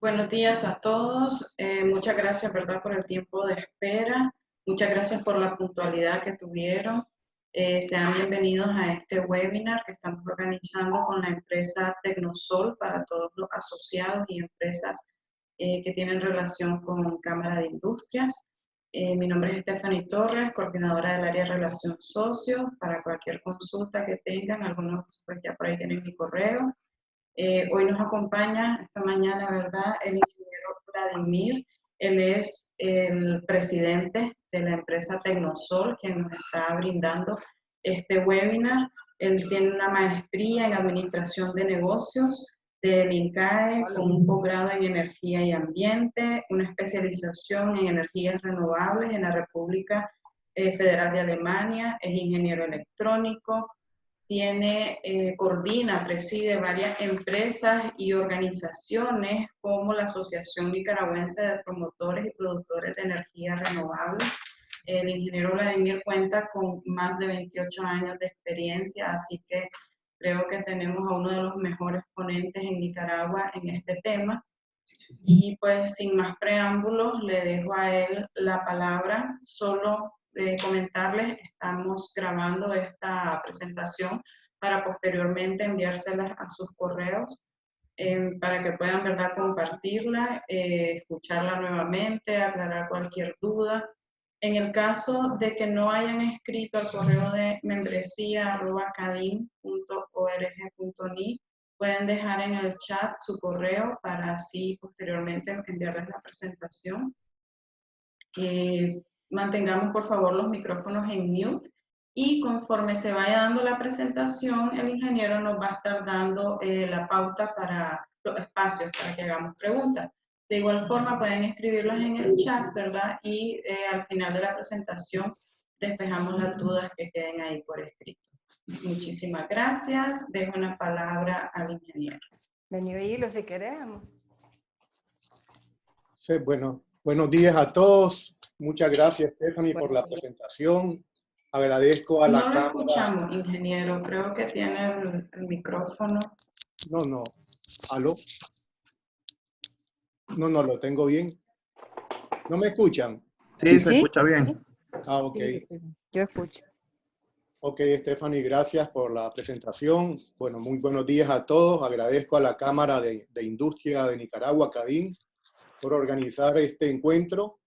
Buenos días a todos. Muchas gracias, ¿verdad?, por el tiempo de espera. Muchas gracias por la puntualidad que tuvieron. Sean bienvenidos a este webinar que estamos organizando con la empresa Tecnosol para todos los asociados y empresas que tienen relación con Cámara de Industrias. Mi nombre es Stephanie Torres, coordinadora del área de Relación Socios. Para cualquier consulta que tengan, algunos pues ya por ahí tienen mi correo. Hoy nos acompaña esta mañana, ¿verdad?, el ingeniero Vladimir. Él es el presidente de la empresa Tecnosol, quien nos está brindando este webinar. Él tiene una maestría en Administración de Negocios del INCAE con un posgrado en Energía y Ambiente, una especialización en energías renovables en la República Federal de Alemania, es ingeniero electrónico. Coordina, preside varias empresas y organizaciones como la Asociación Nicaragüense de Promotores y Productores de Energía Renovable. El ingeniero Vladimir cuenta con más de 28 años de experiencia, así que creo que tenemos a uno de los mejores ponentes en Nicaragua en este tema. Y pues sin más preámbulos, le dejo a él la palabra. Solo comentarles, estamos grabando esta presentación para posteriormente enviárselas a sus correos para que puedan, ¿verdad?, compartirla, escucharla nuevamente, aclarar cualquier duda. En el caso de que no hayan escrito al correo de membresía@cadin.org.ni, pueden dejar en el chat su correo para así posteriormente enviarles la presentación. Mantengamos por favor los micrófonos en mute y conforme se vaya dando la presentación, el ingeniero nos va a estar dando la pauta para los espacios para que hagamos preguntas. De igual forma pueden escribirlas en el chat, ¿verdad? Y al final de la presentación despejamos las dudas que queden ahí por escrito. Muchísimas gracias. Dejo la palabra al ingeniero. Vení, oírlo si queremos. Sí, bueno, buenos días a todos. Muchas gracias, Stephanie, por la presentación. Agradezco a la Cámara. No lo escuchamos, ingeniero. Creo que tiene el micrófono. No. ¿Aló? No, lo tengo bien. ¿No me escuchan? Sí, se escucha bien. Ah, ok. Sí, yo escucho. Ok, Stephanie, gracias por la presentación. Bueno, muy buenos días a todos. Agradezco a la Cámara de Industria de Nicaragua, CADIN, por organizar este encuentro.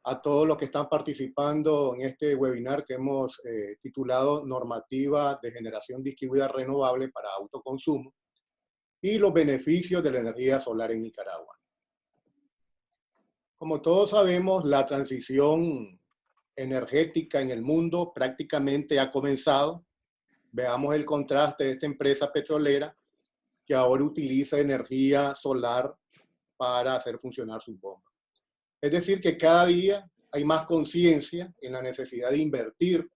A todos los que están participando en este webinar que hemos titulado Normativa de Generación Distribuida Renovable para Autoconsumo y los beneficios de la energía solar en Nicaragua. Como todos sabemos, la transición energética en el mundo prácticamente ha comenzado. Veamos el contraste de esta empresa petrolera que ahora utiliza energía solar para hacer funcionar sus bombas. Es decir, que cada día hay más conciencia en la necesidad de invertir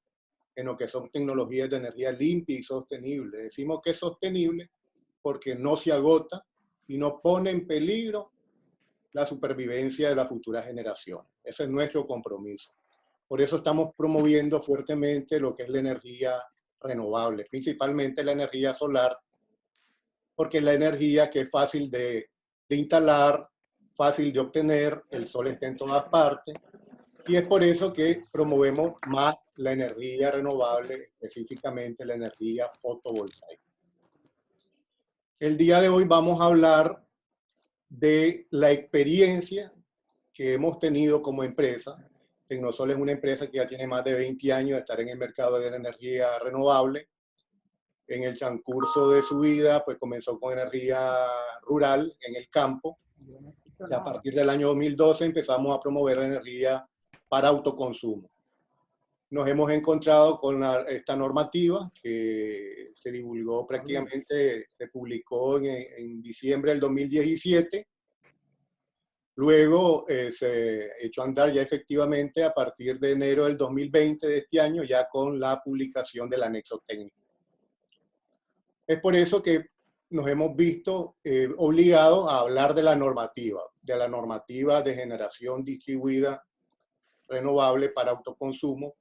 en lo que son tecnologías de energía limpia y sostenible. Decimos que es sostenible porque no se agota y no pone en peligro la supervivencia de las futuras generaciones. Ese es nuestro compromiso. Por eso estamos promoviendo fuertemente lo que es la energía renovable, principalmente la energía solar, porque es la energía que es fácil de instalar, fácil de obtener, el sol está en todas partes, y es por eso que promovemos más la energía renovable, específicamente la energía fotovoltaica. El día de hoy vamos a hablar de la experiencia que hemos tenido como empresa. Tecnosol es una empresa que ya tiene más de 20 años de estar en el mercado de la energía renovable. En el transcurso de su vida, pues comenzó con energía rural en el campo. Y a partir del año 2012 empezamos a promover la energía para autoconsumo. Nos hemos encontrado con esta normativa que se divulgó prácticamente, se publicó en diciembre del 2017. Luego se echó a andar ya efectivamente a partir de enero del 2020 de este año, ya con la publicación del anexo técnico. Es por eso que nos hemos visto obligados a hablar de la normativa de generación distribuida renovable para autoconsumo.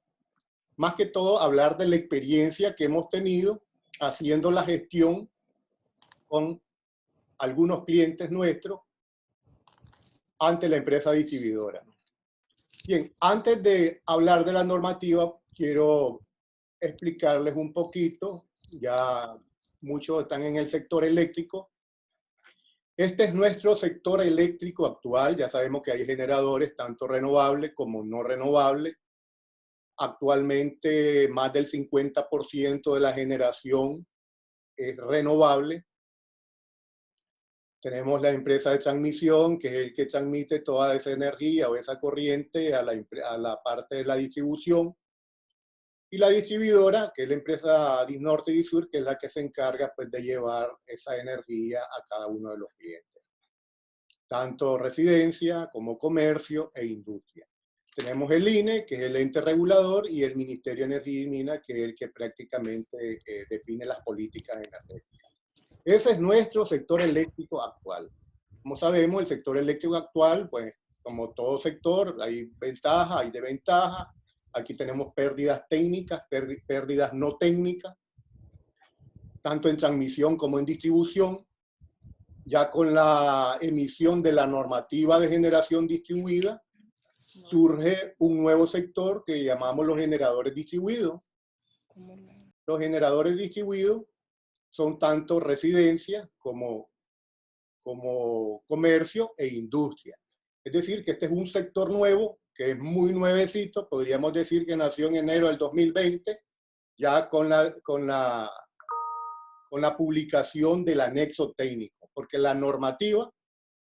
Más que todo, hablar de la experiencia que hemos tenido haciendo la gestión con algunos clientes nuestros ante la empresa distribuidora. Bien, antes de hablar de la normativa, quiero explicarles un poquito, ya muchos están en el sector eléctrico. Este es nuestro sector eléctrico actual, ya sabemos que hay generadores tanto renovables como no renovables. Actualmente más del 50% de la generación es renovable. Tenemos la empresa de transmisión, que es el que transmite toda esa energía o esa corriente a la parte de la distribución. Y la distribuidora, que es la empresa Disnorte y Disur, que es la que se encarga pues, de llevar esa energía a cada uno de los clientes. Tanto residencia como comercio e industria. Tenemos el INE, que es el ente regulador, y el Ministerio de Energía y Minas, que es el que prácticamente define las políticas energéticas. Ese es nuestro sector eléctrico actual. Como sabemos, el sector eléctrico actual, pues como todo sector, hay ventajas, hay desventajas. Aquí tenemos pérdidas técnicas, pérdidas no técnicas, tanto en transmisión como en distribución. Ya con la emisión de la normativa de generación distribuida, surge un nuevo sector que llamamos los generadores distribuidos. Los generadores distribuidos son tanto residencia como comercio e industria. Es decir, que este es un sector nuevo, que es muy nuevecito, podríamos decir que nació en enero del 2020, ya con la publicación del anexo técnico, porque la normativa,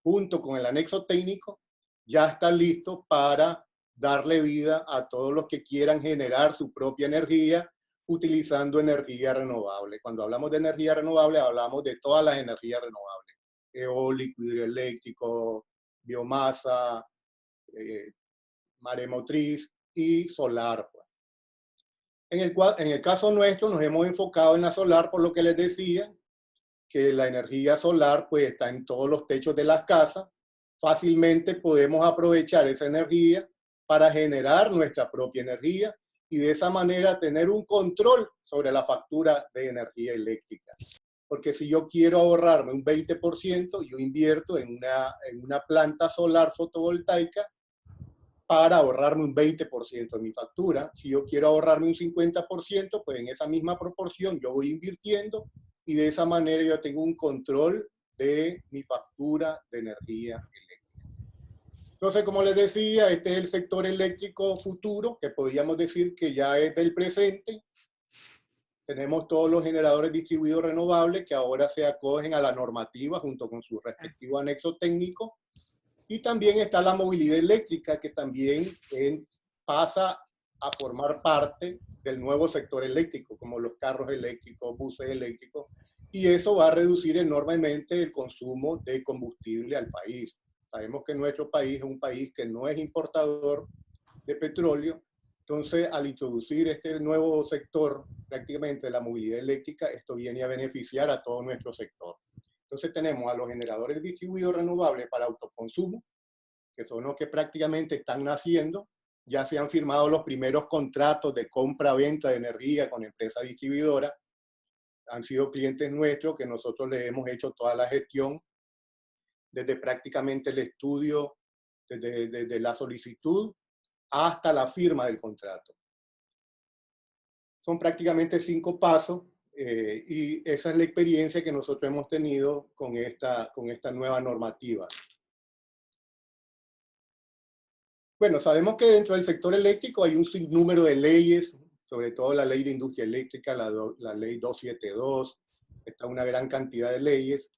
junto con el anexo técnico, ya está listo para darle vida a todos los que quieran generar su propia energía utilizando energía renovable. Cuando hablamos de energía renovable, hablamos de todas las energías renovables. Eólico, hidroeléctrico, biomasa, maremotriz y solar. Pues. En el caso nuestro nos hemos enfocado en la solar, por lo que les decía, que la energía solar pues está en todos los techos de las casas. Fácilmente podemos aprovechar esa energía para generar nuestra propia energía y de esa manera tener un control sobre la factura de energía eléctrica. Porque si yo quiero ahorrarme un 20%, yo invierto en una planta solar fotovoltaica para ahorrarme un 20% de mi factura. Si yo quiero ahorrarme un 50%, pues en esa misma proporción yo voy invirtiendo y de esa manera yo tengo un control de mi factura de energía eléctrica. Entonces, como les decía, este es el sector eléctrico futuro, que podríamos decir que ya es del presente. Tenemos todos los generadores distribuidos renovables que ahora se acogen a la normativa junto con su respectivo anexo técnico. Y también está la movilidad eléctrica, que también pasa a formar parte del nuevo sector eléctrico, como los carros eléctricos, buses eléctricos, y eso va a reducir enormemente el consumo de combustible al país. Sabemos que nuestro país es un país que no es importador de petróleo, entonces al introducir este nuevo sector, prácticamente la movilidad eléctrica, esto viene a beneficiar a todo nuestro sector. Entonces tenemos a los generadores distribuidos renovables para autoconsumo, que son los que prácticamente están naciendo. Ya se han firmado los primeros contratos de compra-venta de energía con empresas distribuidoras. Han sido clientes nuestros que nosotros les hemos hecho toda la gestión, desde prácticamente el estudio, desde la solicitud hasta la firma del contrato. Son prácticamente 5 pasos. Y esa es la experiencia que nosotros hemos tenido con esta nueva normativa. Bueno, sabemos que dentro del sector eléctrico hay un sinnúmero de leyes, sobre todo la ley de industria eléctrica, la ley 272, está una gran cantidad de leyes.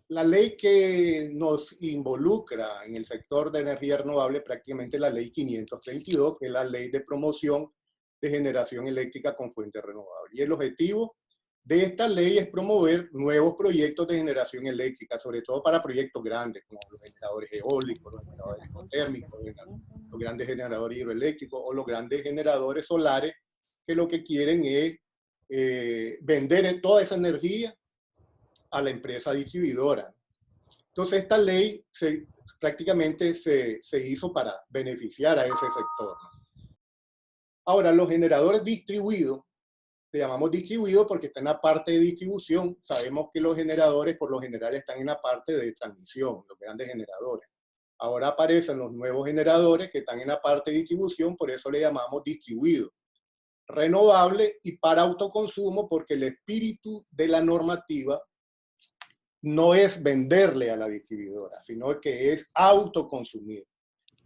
La ley que nos involucra en el sector de energía renovable, prácticamente la ley 532, que es la ley de promoción de generación eléctrica con fuentes renovables. Y el objetivo de esta ley es promover nuevos proyectos de generación eléctrica, sobre todo para proyectos grandes, como los generadores eólicos, los generadores térmicos, los grandes generadores hidroeléctricos o los grandes generadores solares, que lo que quieren es vender toda esa energía a la empresa distribuidora. Entonces esta ley prácticamente se hizo para beneficiar a ese sector. Ahora, los generadores distribuidos Le llamamos distribuido porque está en la parte de distribución. Sabemos que los generadores por lo general están en la parte de transmisión, los grandes generadores. Ahora aparecen los nuevos generadores que están en la parte de distribución, por eso le llamamos distribuido. Renovable y para autoconsumo, porque el espíritu de la normativa no es venderle a la distribuidora, sino que es autoconsumir.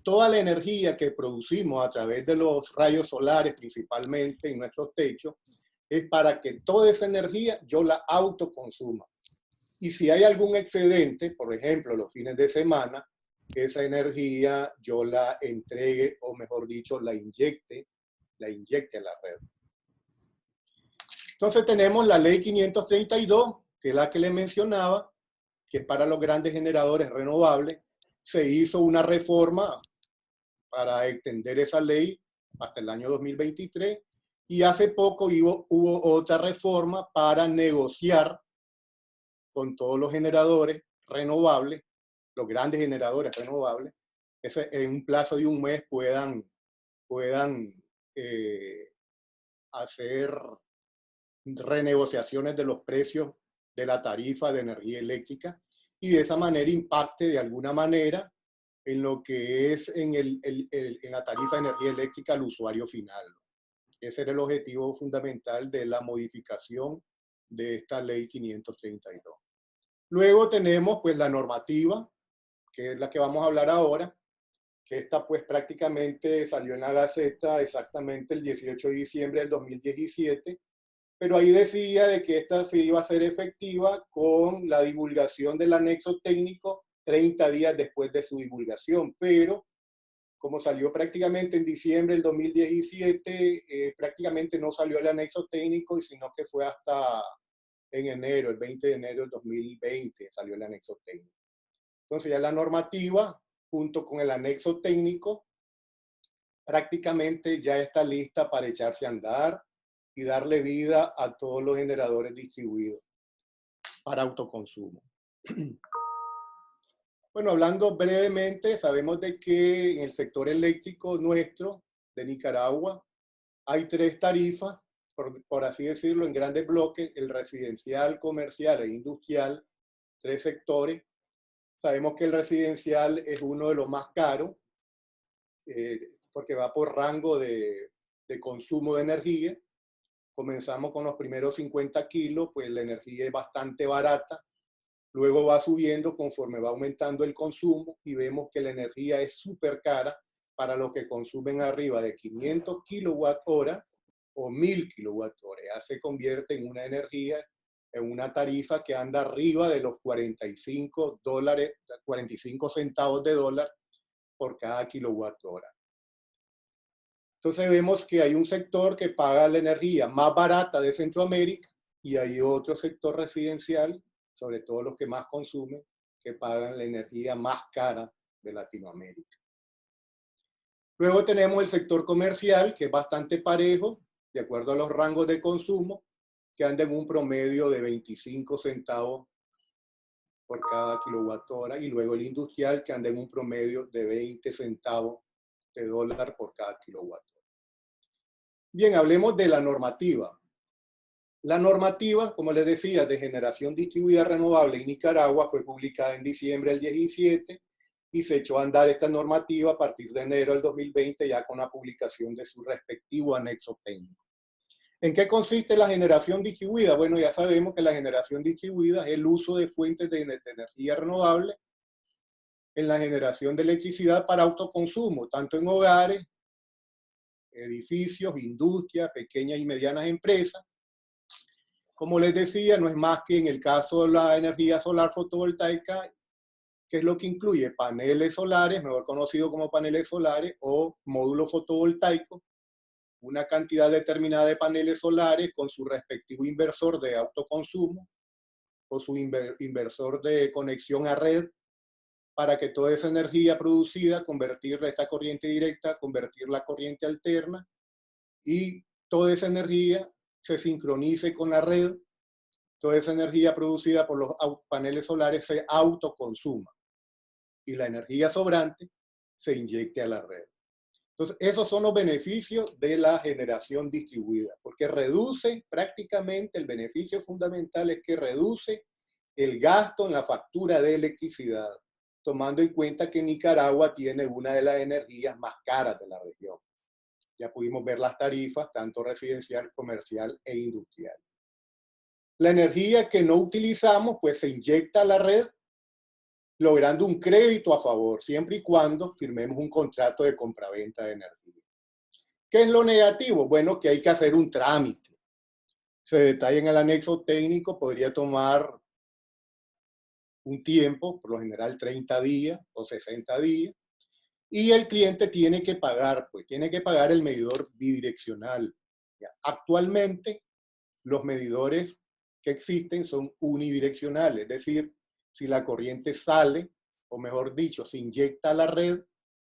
Toda la energía que producimos a través de los rayos solares, principalmente en nuestros techos, es para que toda esa energía yo la autoconsuma. Y si hay algún excedente, por ejemplo, los fines de semana, esa energía yo la entregue, o mejor dicho, la inyecte a la red. Entonces tenemos la ley 532, que es la que le mencionaba, que es para los grandes generadores renovables. Se hizo una reforma para extender esa ley hasta el año 2023, y hace poco hubo otra reforma para negociar con todos los generadores renovables, los grandes generadores renovables, que en un plazo de un mes puedan hacer renegociaciones de los precios de la tarifa de energía eléctrica, y de esa manera impacte de alguna manera en lo que es en la tarifa de energía eléctrica al usuario final. Ese era el objetivo fundamental de la modificación de esta ley 532. Luego tenemos pues la normativa, que es la que vamos a hablar ahora, que esta pues prácticamente salió en la Gaceta exactamente el 18 de diciembre del 2017, pero ahí decía de que esta se iba a ser efectiva con la divulgación del anexo técnico 30 días después de su divulgación, pero como salió prácticamente en diciembre del 2017, prácticamente no salió el anexo técnico, sino que fue hasta en enero, el 20 de enero del 2020 salió el anexo técnico. Entonces ya la normativa, junto con el anexo técnico, prácticamente ya está lista para echarse a andar y darle vida a todos los generadores distribuidos para autoconsumo. Bueno, hablando brevemente, sabemos de que en el sector eléctrico nuestro, de Nicaragua, hay 3 tarifas, por así decirlo, en grandes bloques: el residencial, comercial e industrial, 3 sectores. Sabemos que el residencial es uno de los más caros, porque va por rango de consumo de energía. Comenzamos con los primeros 50 kilos, pues la energía es bastante barata. Luego va subiendo conforme va aumentando el consumo, y vemos que la energía es súper cara para los que consumen arriba de 500 kWh o 1000 kWh. Ya se convierte en una energía, en una tarifa que anda arriba de los 45 centavos de dólar por cada kWh. Entonces vemos que hay un sector que paga la energía más barata de Centroamérica, y hay otro sector residencial, sobre todo los que más consumen, que pagan la energía más cara de Latinoamérica. Luego tenemos el sector comercial, que es bastante parejo, de acuerdo a los rangos de consumo, que anda en un promedio de 25 centavos por cada kWh, y luego el industrial, que anda en un promedio de 20 centavos de dólar por cada kWh. Bien, hablemos de la normativa. La normativa, como les decía, de generación distribuida renovable en Nicaragua fue publicada en diciembre del 17, y se echó a andar esta normativa a partir de enero del 2020, ya con la publicación de su respectivo anexo técnico. ¿En qué consiste la generación distribuida? Bueno, ya sabemos que la generación distribuida es el uso de fuentes de energía renovable en la generación de electricidad para autoconsumo, tanto en hogares, edificios, industrias, pequeñas y medianas empresas. Como les decía, no es más que en el caso de la energía solar fotovoltaica, que es lo que incluye paneles solares, mejor conocido como paneles solares, o módulos fotovoltaicos, una cantidad determinada de paneles solares con su respectivo inversor de autoconsumo o su inversor de conexión a red, para que toda esa energía producida, convertirla a esta corriente directa, convertirla a corriente alterna, y toda esa energía se sincronice con la red, toda esa energía producida por los paneles solares se autoconsuma, y la energía sobrante se inyecte a la red. Entonces, esos son los beneficios de la generación distribuida, porque reduce prácticamente, el beneficio fundamental es que reduce el gasto en la factura de electricidad, tomando en cuenta que Nicaragua tiene una de las energías más caras de la región. Ya pudimos ver las tarifas, tanto residencial, comercial e industrial. La energía que no utilizamos, pues se inyecta a la red, logrando un crédito a favor, siempre y cuando firmemos un contrato de compraventa de energía. ¿Qué es lo negativo? Bueno, que hay que hacer un trámite. Se detalla en el anexo técnico, podría tomar un tiempo, por lo general 30 días o 60 días, y el cliente tiene que pagar, pues tiene que pagar el medidor bidireccional. Actualmente, los medidores que existen son unidireccionales, es decir, si la corriente sale, o mejor dicho, se inyecta a la red,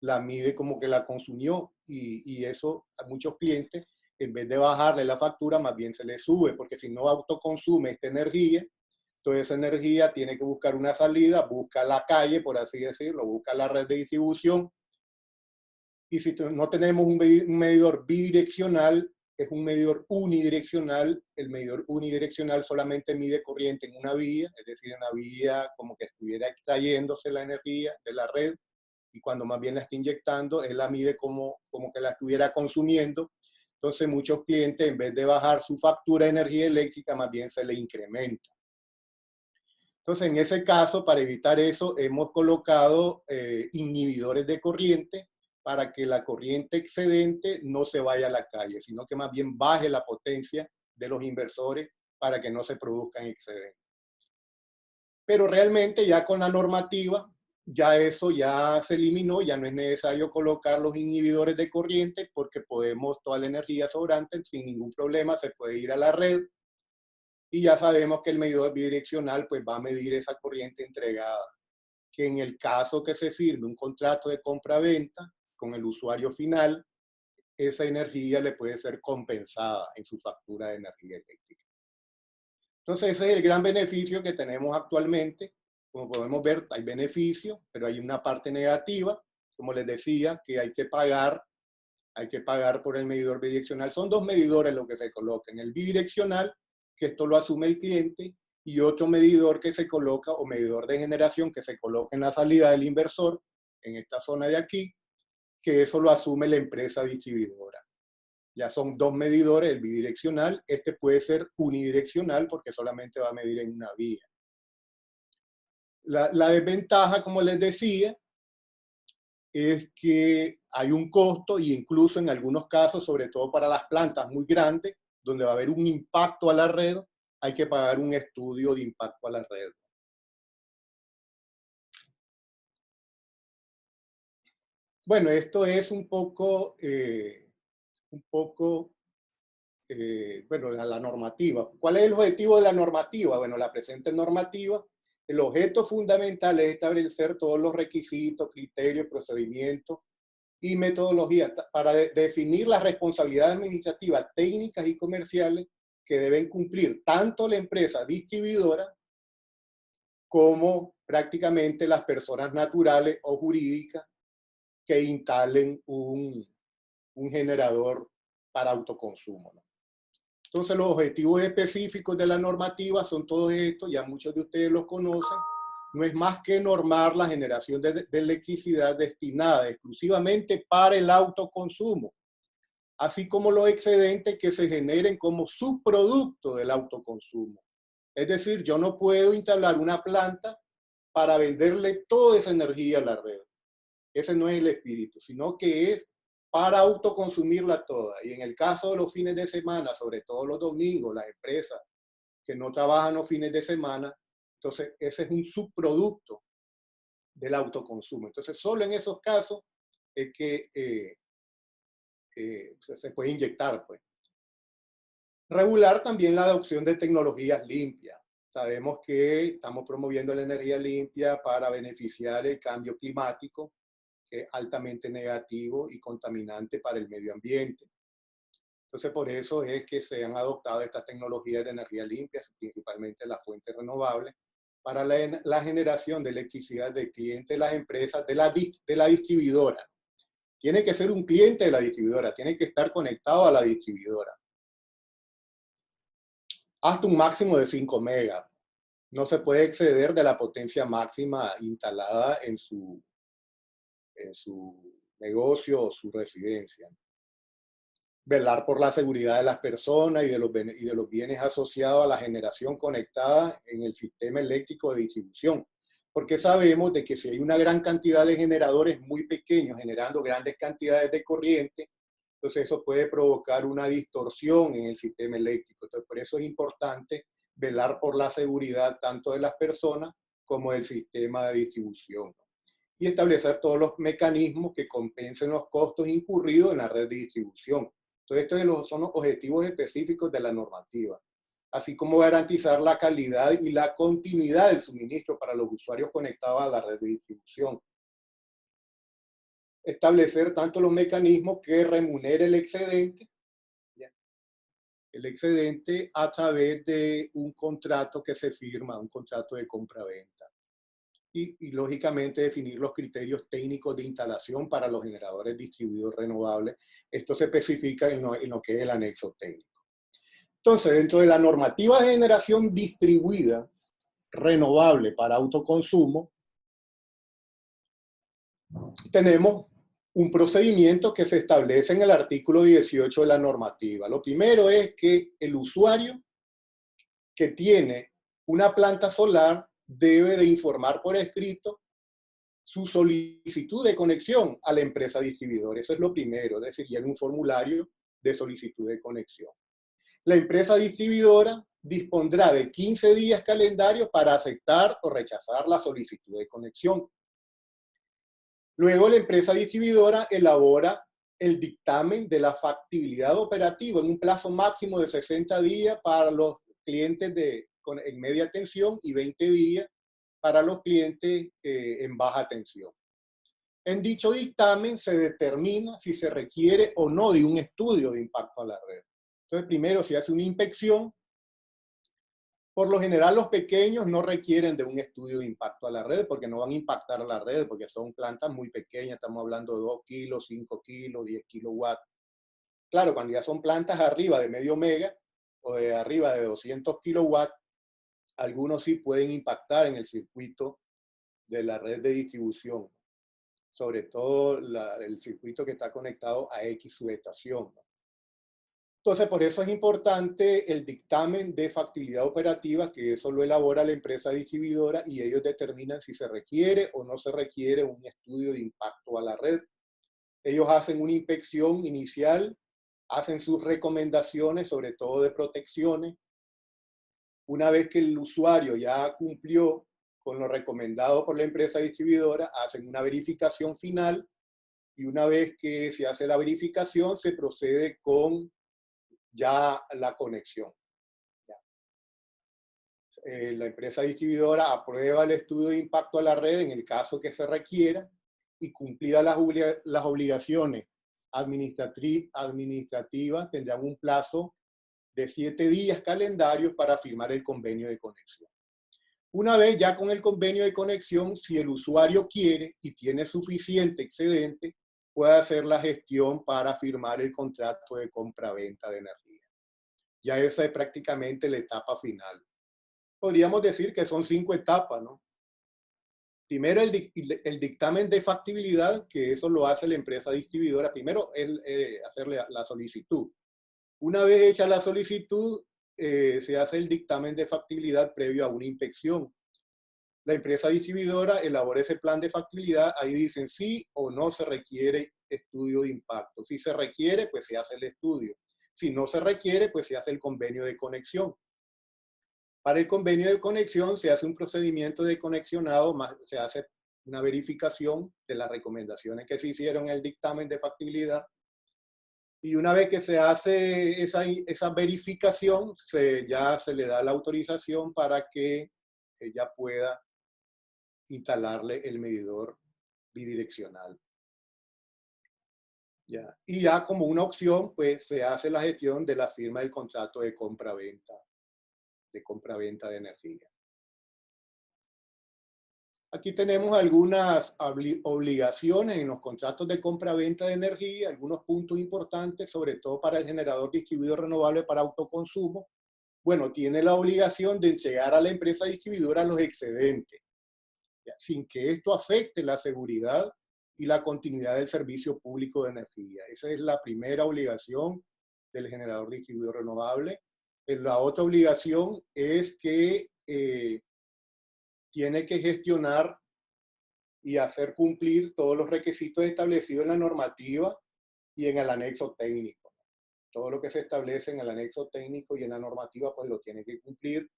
la mide como que la consumió y eso a muchos clientes, en vez de bajarle la factura, más bien se le sube, porque si no autoconsume esta energía, toda esa energía tiene que buscar una salida, busca la calle, por así decirlo, busca la red de distribución. Y si no tenemos un medidor bidireccional, es un medidor unidireccional. El medidor unidireccional solamente mide corriente en una vía, es decir, en una vía como que estuviera extrayéndose la energía de la red, y cuando más bien la está inyectando, él la mide como que la estuviera consumiendo. Entonces muchos clientes, en vez de bajar su factura de energía eléctrica, más bien se le incrementa. Entonces, en ese caso, para evitar eso, hemos colocado inhibidores de corriente para que la corriente excedente no se vaya a la calle, sino que más bien baje la potencia de los inversores para que no se produzcan excedentes. Pero realmente ya con la normativa, ya eso ya se eliminó, ya no es necesario colocar los inhibidores de corriente porque podemos, toda la energía sobrante sin ningún problema se puede ir a la red. Y ya sabemos que el medidor bidireccional pues va a medir esa corriente entregada, que en el caso que se firme un contrato de compra-venta con el usuario final, esa energía le puede ser compensada en su factura de energía eléctrica. Entonces ese es el gran beneficio que tenemos actualmente. Como podemos ver, hay beneficios, pero hay una parte negativa, como les decía, que hay que pagar por el medidor bidireccional. Son dos medidores los que se colocan. El bidireccional, que esto lo asume el cliente, y otro medidor que se coloca, o medidor de generación, que se coloca en la salida del inversor, en esta zona de aquí, que eso lo asume la empresa distribuidora. Ya son dos medidores, el bidireccional. Este puede ser unidireccional porque solamente va a medir en una vía. La desventaja, como les decía, es que hay un costo, y incluso en algunos casos, sobre todo para las plantas muy grandes, donde va a haber un impacto a la red, hay que pagar un estudio de impacto a la red. Bueno, esto es un poco bueno, la normativa. ¿Cuál es el objetivo de la normativa? Bueno, la presente normativa, el objeto fundamental es establecer todos los requisitos, criterios, procedimientos y metodologías para definir las responsabilidades administrativas, técnicas y comerciales que deben cumplir tanto la empresa distribuidora como prácticamente las personas naturales o jurídicas que instalen un generador para autoconsumo, ¿no? Entonces, los objetivos específicos de la normativa son todos estos, ya muchos de ustedes los conocen. No es más que normar la generación de electricidad destinada exclusivamente para el autoconsumo, así como los excedentes que se generen como subproducto del autoconsumo. Es decir, yo no puedo instalar una planta para venderle toda esa energía a la red. Ese no es el espíritu, sino que es para autoconsumirla toda. Y en el caso de los fines de semana, sobre todo los domingos, las empresas que no trabajan los fines de semana, entonces ese es un subproducto del autoconsumo. Entonces solo en esos casos es que se puede inyectar, pues. Regular también la adopción de tecnologías limpias. Sabemos que estamos promoviendo la energía limpia para beneficiar el cambio climático, que es altamente negativo y contaminante para el medio ambiente. Entonces, por eso es que se han adoptado estas tecnologías de energía limpia, principalmente las fuentes renovables, para la generación de electricidad del cliente de las empresas, de la distribuidora. Tiene que ser un cliente de la distribuidora, tiene que estar conectado a la distribuidora. Hasta un máximo de 5 megas. No se puede exceder de la potencia máxima instalada en su negocio o su residencia. Velar por la seguridad de las personas y de los bienes asociados a la generación conectada en el sistema eléctrico de distribución. Porque sabemos de que si hay una gran cantidad de generadores muy pequeños generando grandes cantidades de corriente, entonces eso puede provocar una distorsión en el sistema eléctrico. Entonces, por eso es importante velar por la seguridad tanto de las personas como del sistema de distribución. Y establecer todos los mecanismos que compensen los costos incurridos en la red de distribución. Entonces, estos son los objetivos específicos de la normativa, así como garantizar la calidad y la continuidad del suministro para los usuarios conectados a la red de distribución. Establecer tanto los mecanismos que remunere el excedente a través de un contrato que se firma, un contrato de compra-venta. Y lógicamente definir los criterios técnicos de instalación para los generadores distribuidos renovables. Esto se especifica en lo que es el anexo técnico. Entonces, dentro de la normativa de generación distribuida renovable para autoconsumo, tenemos un procedimiento que se establece en el artículo 18 de la normativa. Lo primero es que el usuario que tiene una planta solar debe de informar por escrito su solicitud de conexión a la empresa distribuidora. Eso es lo primero, es decir, llena un formulario de solicitud de conexión. La empresa distribuidora dispondrá de 15 días calendarios para aceptar o rechazar la solicitud de conexión. Luego la empresa distribuidora elabora el dictamen de la factibilidad operativa en un plazo máximo de 60 días para los clientes en media tensión y 20 días para los clientes en baja tensión. En dicho dictamen se determina si se requiere o no de un estudio de impacto a la red. Entonces, primero se hace una inspección. Por lo general, los pequeños no requieren de un estudio de impacto a la red porque no van a impactar a la red porque son plantas muy pequeñas. Estamos hablando de 2 kilos, 5 kilos, 10 kilowatts. Claro, cuando ya son plantas arriba de medio mega o de arriba de 200 kilowatts, algunos sí pueden impactar en el circuito de la red de distribución, sobre todo el circuito que está conectado a X subestación. Entonces, por eso es importante el dictamen de factibilidad operativa, que eso lo elabora la empresa distribuidora y ellos determinan si se requiere o no se requiere un estudio de impacto a la red. Ellos hacen una inspección inicial, hacen sus recomendaciones, sobre todo de protecciones. Una vez que el usuario ya cumplió con lo recomendado por la empresa distribuidora, hacen una verificación final y una vez que se hace la verificación, se procede con ya la conexión. La empresa distribuidora aprueba el estudio de impacto a la red en el caso que se requiera y cumplidas las obligaciones administrativas tendrán un plazo de 7 días calendarios para firmar el convenio de conexión. Una vez ya con el convenio de conexión, si el usuario quiere y tiene suficiente excedente, puede hacer la gestión para firmar el contrato de compra-venta de energía. Ya esa es prácticamente la etapa final. Podríamos decir que son 5 etapas, ¿no? Primero el dictamen de factibilidad, que eso lo hace la empresa distribuidora. Primero hacerle la solicitud. Una vez hecha la solicitud, se hace el dictamen de factibilidad previo a una inspección. La empresa distribuidora elabora ese plan de factibilidad, ahí dicen sí o no se requiere estudio de impacto. Si se requiere, pues se hace el estudio. Si no se requiere, pues se hace el convenio de conexión. Para el convenio de conexión se hace un procedimiento de conexionado, se hace una verificación de las recomendaciones que se hicieron en el dictamen de factibilidad. Y una vez que se hace esa verificación, ya se le da la autorización para que ella pueda instalarle el medidor bidireccional. Ya. Y ya como una opción, pues se hace la gestión de la firma del contrato de compra-venta de energía. Aquí tenemos algunas obligaciones en los contratos de compra-venta de energía, algunos puntos importantes, sobre todo para el generador distribuido renovable para autoconsumo. Bueno, tiene la obligación de entregar a la empresa distribuidora los excedentes, sin que esto afecte la seguridad y la continuidad del servicio público de energía. Esa es la primera obligación del generador distribuido renovable. La otra obligación es que tiene que gestionar y hacer cumplir todos los requisitos establecidos en la normativa y en el anexo técnico. Todo lo que se establece en el anexo técnico y en la normativa, pues lo tiene que cumplir.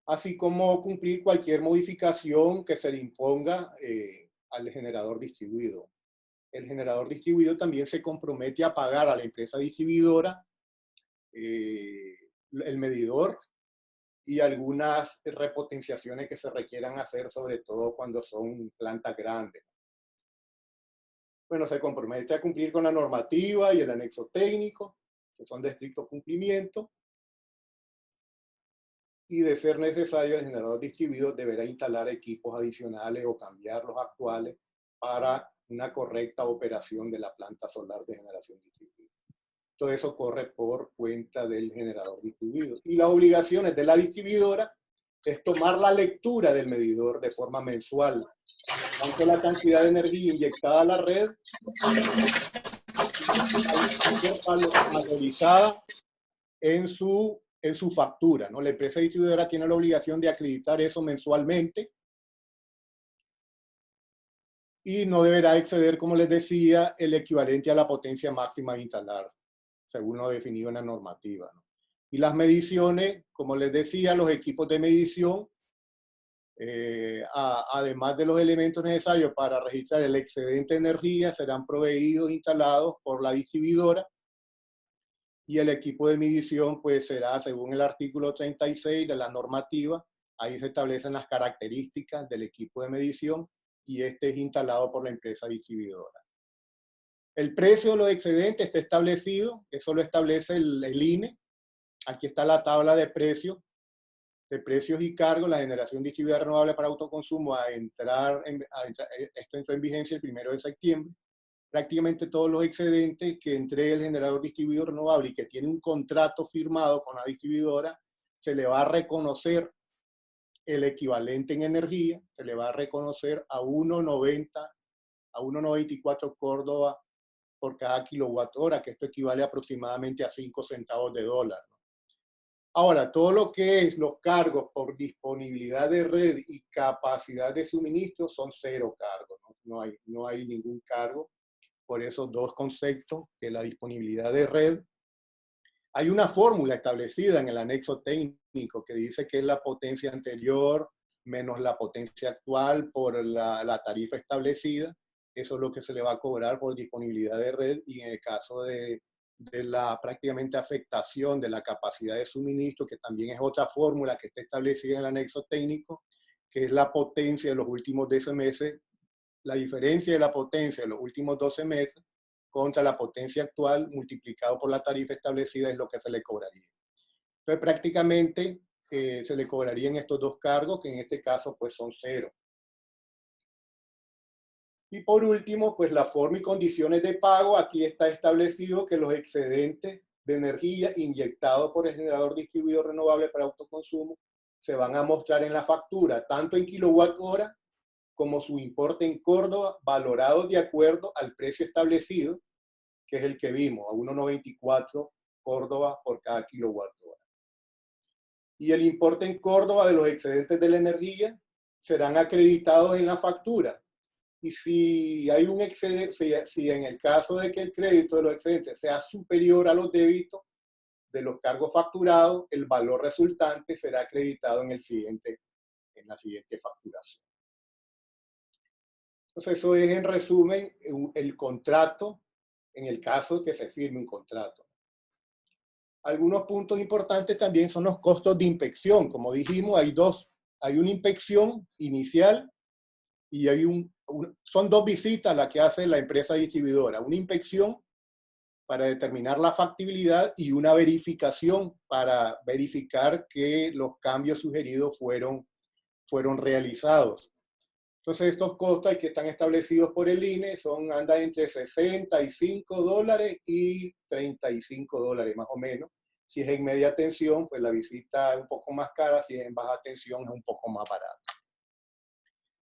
Así como cumplir cualquier modificación que se le imponga al generador distribuido. El generador distribuido también se compromete a pagar a la empresa distribuidora el medidor y algunas repotenciaciones que se requieran hacer, sobre todo cuando son plantas grandes. Bueno, se compromete a cumplir con la normativa y el anexo técnico, que son de estricto cumplimiento, y de ser necesario, el generador distribuido deberá instalar equipos adicionales o cambiar los actuales para una correcta operación de la planta solar de generación distribuida. Todo eso corre por cuenta del generador distribuido. Y las obligaciones de la distribuidora es tomar la lectura del medidor de forma mensual, tanto la cantidad de energía inyectada a la red, valorizada en su factura, ¿no? La empresa distribuidora tiene la obligación de acreditar eso mensualmente y no deberá exceder, como les decía, el equivalente a la potencia máxima de instalar, según lo definido en la normativa, ¿no? Y las mediciones, como les decía, los equipos de medición, además de los elementos necesarios para registrar el excedente de energía, serán proveídos, instalados por la distribuidora, y el equipo de medición pues será según el artículo 36 de la normativa. Ahí se establecen las características del equipo de medición y este es instalado por la empresa distribuidora. El precio de los excedentes está establecido, eso lo establece el INE. Aquí está la tabla de precios y cargos. La generación distribuida renovable para autoconsumo esto entró en vigencia el 1 de septiembre. Prácticamente todos los excedentes que entregue el generador distribuido renovable y que tiene un contrato firmado con la distribuidora, se le va a reconocer el equivalente en energía, se le va a reconocer a 1.94 Córdoba por cada kilowatt hora, que esto equivale aproximadamente a 5 centavos de dólar, ¿no? Ahora, todo lo que es los cargos por disponibilidad de red y capacidad de suministro son 0 cargos, ¿no? No hay ningún cargo por esos dos conceptos, que la disponibilidad de red. Hay una fórmula establecida en el anexo técnico que dice que es la potencia anterior menos la potencia actual por la tarifa establecida. Eso es lo que se le va a cobrar por disponibilidad de red, y en el caso de la prácticamente afectación de la capacidad de suministro, que también es otra fórmula que está establecida en el anexo técnico, que es la potencia de los últimos 12 meses, la diferencia de la potencia de los últimos 12 meses contra la potencia actual multiplicado por la tarifa establecida es lo que se le cobraría. Entonces prácticamente se le cobrarían estos dos cargos, que en este caso pues son 0. Y por último, pues la forma y condiciones de pago. Aquí está establecido que los excedentes de energía inyectados por el generador distribuido renovable para autoconsumo se van a mostrar en la factura, tanto en kilowatt hora como su importe en Córdoba, valorado de acuerdo al precio establecido, que es el que vimos, a 1.94 Córdoba por cada kilowatt hora. Y el importe en Córdoba de los excedentes de la energía serán acreditados en la factura. Y si hay un excedente, si en el caso de que el crédito de los excedentes sea superior a los débitos de los cargos facturados, el valor resultante será acreditado en la siguiente facturación. Entonces, eso es en resumen el contrato, en el caso que se firme un contrato. Algunos puntos importantes también son los costos de inspección. Como dijimos, hay una inspección inicial y son 2 visitas las que hace la empresa distribuidora. Una inspección para determinar la factibilidad y una verificación para verificar que los cambios sugeridos fueron fueron realizados. Entonces estos costos que están establecidos por el INE andan entre $65 y $35 más o menos. Si es en media tensión, pues la visita es un poco más cara, si es en baja tensión es un poco más barata.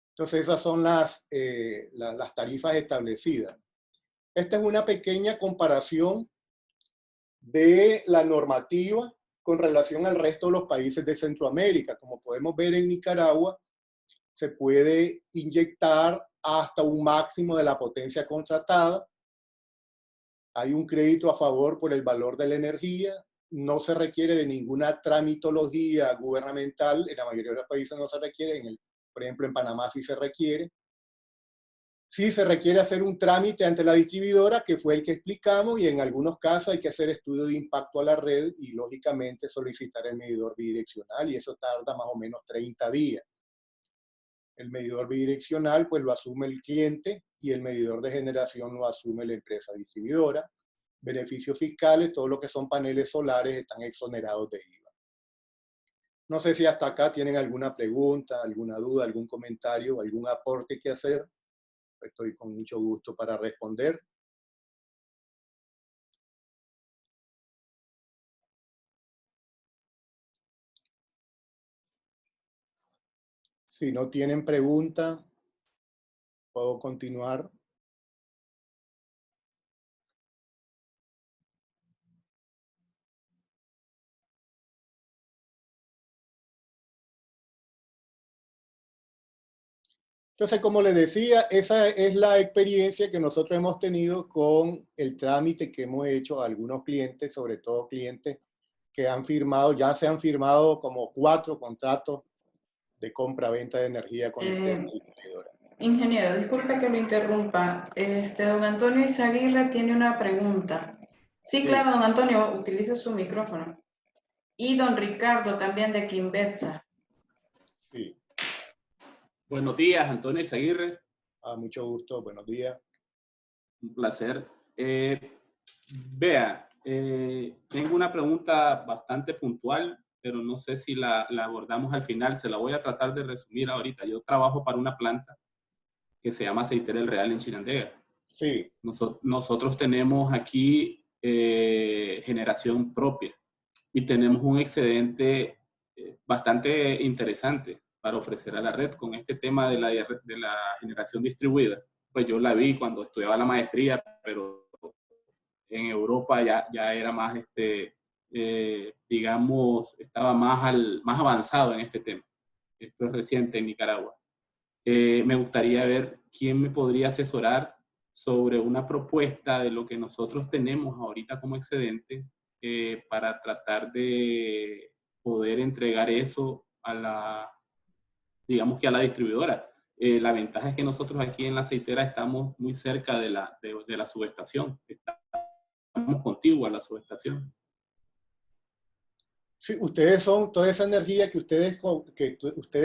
Entonces esas son las tarifas establecidas. Esta es una pequeña comparación de la normativa con relación al resto de los países de Centroamérica. Como podemos ver en Nicaragua, se puede inyectar hasta un máximo de la potencia contratada. Hay un crédito a favor por el valor de la energía. No se requiere de ninguna tramitología gubernamental. En la mayoría de los países no se requiere. Por ejemplo, en Panamá sí se requiere. Sí se requiere hacer un trámite ante la distribuidora, que fue el que explicamos, y en algunos casos hay que hacer estudio de impacto a la red y, lógicamente, solicitar el medidor bidireccional, y eso tarda más o menos 30 días. El medidor bidireccional pues lo asume el cliente y el medidor de generación lo asume la empresa distribuidora. Beneficios fiscales, todo lo que son paneles solares están exonerados de IVA. No sé si hasta acá tienen alguna pregunta, alguna duda, algún comentario, algún aporte que hacer. Estoy con mucho gusto para responder. Si no tienen pregunta, puedo continuar. Entonces, como les decía, esa es la experiencia que nosotros hemos tenido con el trámite que hemos hecho a algunos clientes, sobre todo clientes que han firmado, ya se han firmado como 4 contratos de compra-venta de energía con empresas distribuidoras. Ingeniero, disculpe que lo interrumpa. Don Antonio Izaguirre tiene una pregunta. Sí, claro, don Antonio, utilice su micrófono. Y don Ricardo también de Quimbetsa. Sí. Buenos días, Antonio Izaguirre. Mucho gusto, buenos días. Un placer. Tengo una pregunta bastante puntual, pero no sé si la abordamos al final. Se la voy a tratar de resumir ahorita. Yo trabajo para una planta que se llama Aceitera El Real en Chinandega. Sí. Nosotros tenemos aquí generación propia y tenemos un excedente bastante interesante para ofrecer a la red con este tema de la generación distribuida. Pues yo la vi cuando estudiaba la maestría, pero en Europa ya era más, digamos, estaba más avanzado en este tema. Esto es reciente en Nicaragua. Me gustaría ver quién me podría asesorar sobre una propuesta de lo que nosotros tenemos ahorita como excedente para tratar de poder entregar eso a digamos que a la distribuidora. La ventaja es que nosotros aquí en la aceitera estamos muy cerca de la subestación. Estamos contiguos a la subestación. Sí, ustedes toda esa energía que ustedes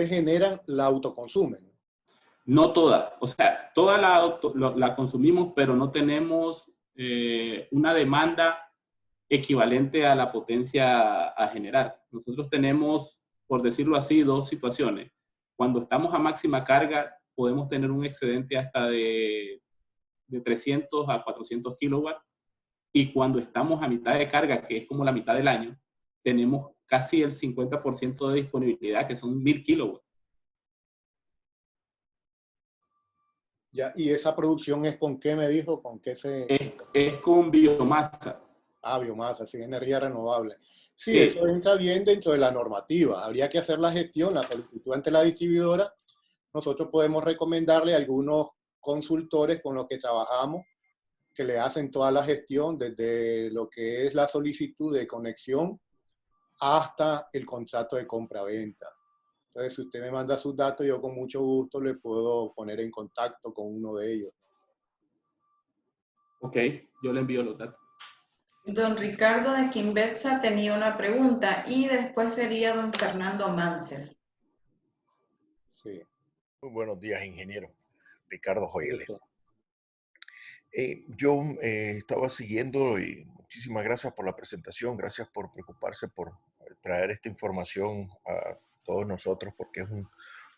generan, la autoconsumen. No toda, o sea, toda la consumimos, pero no tenemos una demanda equivalente a la potencia a generar. Nosotros tenemos, por decirlo así, 2 situaciones. Cuando estamos a máxima carga, podemos tener un excedente hasta de 300 a 400 kilowatts. Y cuando estamos a mitad de carga, que es como la mitad del año, tenemos casi el 50% de disponibilidad, que son 1000 kilowatts. Ya, ¿y esa producción es con qué, me dijo? ¿Con qué se...? Es con biomasa. Biomasa, sí, energía renovable. Sí, Sí, eso entra bien dentro de la normativa. Habría que hacer la gestión, la solicitud ante la distribuidora. Nosotros podemos recomendarle a algunos consultores con los que trabajamos que le hacen toda la gestión, desde lo que es la solicitud de conexión hasta el contrato de compra-venta. Entonces, si usted me manda sus datos, yo con mucho gusto le puedo poner en contacto con uno de ellos. Ok, yo le envío los datos. Don Ricardo de Quimbetsa tenía una pregunta y después sería don Fernando Mansell. Sí. Muy buenos días, ingeniero. Ricardo Joyele. Yo estaba siguiendo y muchísimas gracias por la presentación, gracias por preocuparse por traer esta información a todos nosotros, porque es un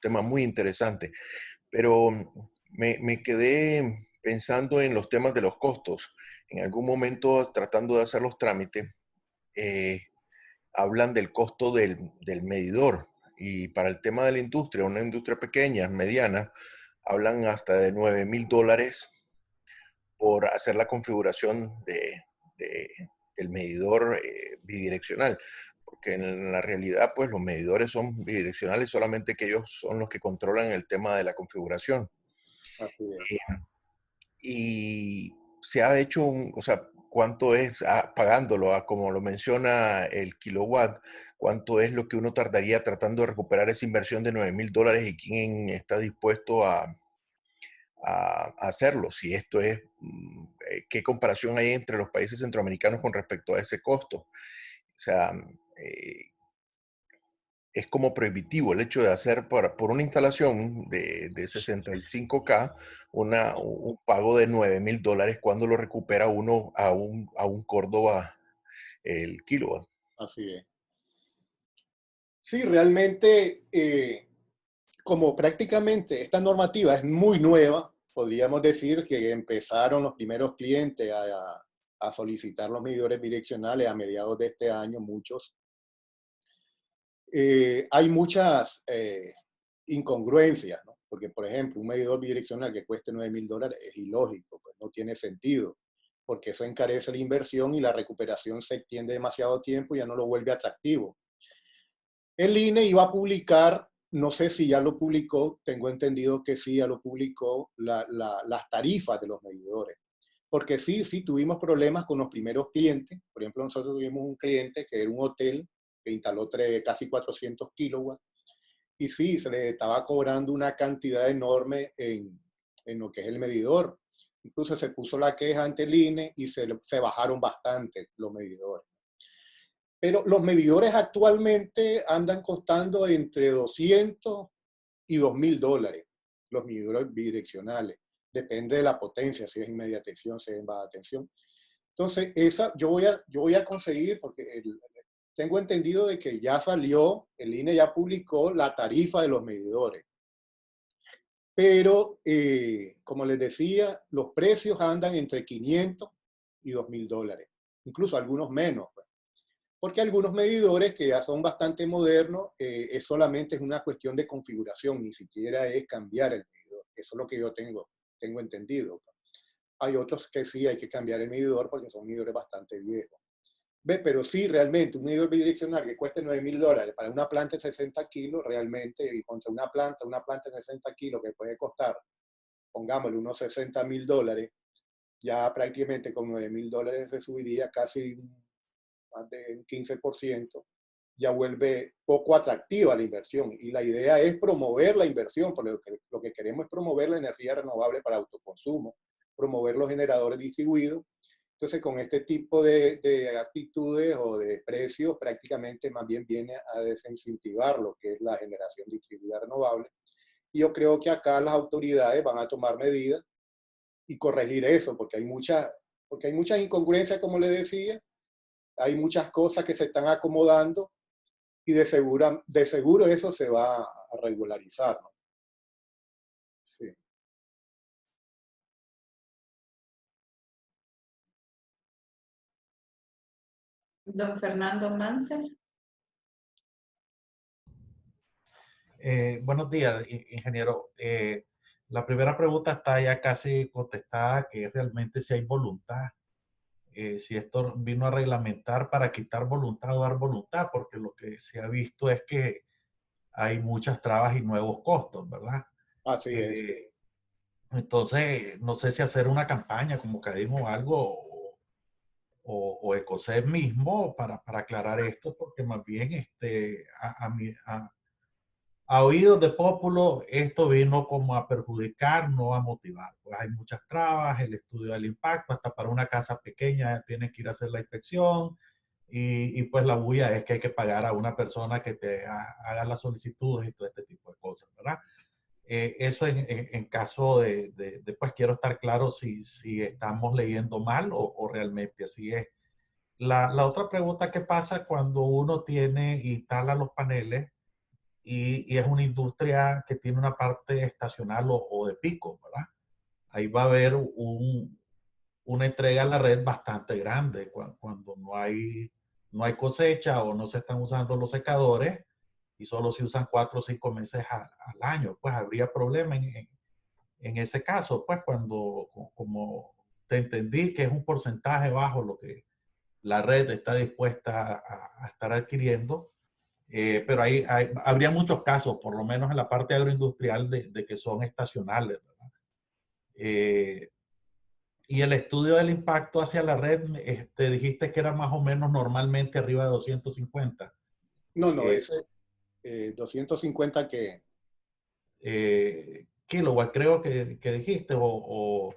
tema muy interesante, pero me quedé pensando en los temas de los costos. En algún momento, tratando de hacer los trámites, eh, hablan del costo del medidor. Y para el tema de la industria, una industria pequeña, mediana, hablan hasta de $9,000 por hacer la configuración del medidor bidireccional. Porque en la realidad, pues los medidores son bidireccionales, solamente que ellos son los que controlan el tema de la configuración. Así es. Y se ha hecho o sea, cuánto es, pagándolo, como lo menciona el kilowatt, cuánto es lo que uno tardaría tratando de recuperar esa inversión de $9,000 y quién está dispuesto a hacerlo. Si esto es, ¿qué comparación hay entre los países centroamericanos con respecto a ese costo? O sea, eh, es como prohibitivo el hecho de hacer por una instalación de 65K un pago de $9,000 cuando lo recupera uno a un Córdoba el kilowatt. Así es. Sí, realmente, como prácticamente esta normativa es muy nueva, podríamos decir que empezaron los primeros clientes a solicitar los medidores bidireccionales a mediados de este año, muchos. Hay muchas incongruencias, ¿no? Porque, por ejemplo, un medidor bidireccional que cueste $9,000 es ilógico, pues no tiene sentido, porque eso encarece la inversión y la recuperación se extiende demasiado tiempo y ya no lo vuelve atractivo. El INE iba a publicar, no sé si ya lo publicó, tengo entendido que sí, ya lo publicó, las tarifas de los medidores. Porque sí, tuvimos problemas con los primeros clientes. Por ejemplo, nosotros tuvimos un cliente que era un hotel que instaló casi 400 kilowatts. Y sí, se le estaba cobrando una cantidad enorme en lo que es el medidor. Incluso se puso la queja ante el INE y se bajaron bastante los medidores. Pero los medidores actualmente andan costando entre 200 y $2,000, los medidores bidireccionales. Depende de la potencia, si es en media tensión, si es en baja tensión. Entonces, yo voy a conseguir, porque tengo entendido de que ya salió, el INE ya publicó la tarifa de los medidores. Pero, como les decía, los precios andan entre 500 y $2,000, incluso algunos menos. Porque algunos medidores que ya son bastante modernos, solamente es una cuestión de configuración, ni siquiera es cambiar el medidor. Eso es lo que yo tengo entendido. Hay otros que sí hay que cambiar el medidor porque son medidores bastante viejos. Pero sí, realmente, un medidor bidireccional que cueste $9,000 para una planta de 60 kilos, realmente, y contra una planta de 60 kilos que puede costar, pongámosle, unos $60,000, ya prácticamente con $9,000 se subiría casi más de un 15%, ya vuelve poco atractiva la inversión. Y la idea es promover la inversión, porque lo que queremos es promover la energía renovable para autoconsumo, promover los generadores distribuidos. Entonces, con este tipo de actitudes o de precios, prácticamente más bien viene a desincentivar lo que es la generación distribuida renovable. Y yo creo que acá las autoridades van a tomar medidas y corregir eso, porque hay muchas incongruencias, como les decía, hay muchas cosas que se están acomodando y de seguro eso se va a regularizar, ¿no? Sí. Don Fernando Mansell. Buenos días, ingeniero. La primera pregunta está ya casi contestada, que es realmente si hay voluntad. Si esto vino a reglamentar para quitar voluntad o dar voluntad, porque lo que se ha visto es que hay muchas trabas y nuevos costos, ¿verdad? Así es. Entonces, no sé si hacer una campaña como Cadimo o algo, o Ecosed mismo para aclarar esto, porque más bien a oídos de Pópulo, esto vino como a perjudicar, no a motivar. Pues hay muchas trabas, el estudio del impacto, hasta para una casa pequeña tiene que ir a hacer la inspección, y pues la bulla es que hay que pagar a una persona que te haga las solicitudes y todo este tipo de cosas, ¿verdad? Eso en caso pues quiero estar claro si estamos leyendo mal o realmente así es. La otra pregunta, ¿qué pasa cuando uno instala los paneles y es una industria que tiene una parte estacional o de pico, ¿verdad? Ahí va a haber una entrega a la red bastante grande cuando no hay cosecha o no se están usando los secadores y solo se usan 4 o 5 meses al año. Pues habría problema en ese caso, pues cuando, como te entendí que es un porcentaje bajo lo que la red está dispuesta a estar adquiriendo, pero habría muchos casos, por lo menos en la parte agroindustrial, de que son estacionales, ¿verdad? Y el estudio del impacto hacia la red, dijiste que era más o menos normalmente arriba de 250 No, ese 250 que... kilowatt, creo que dijiste, o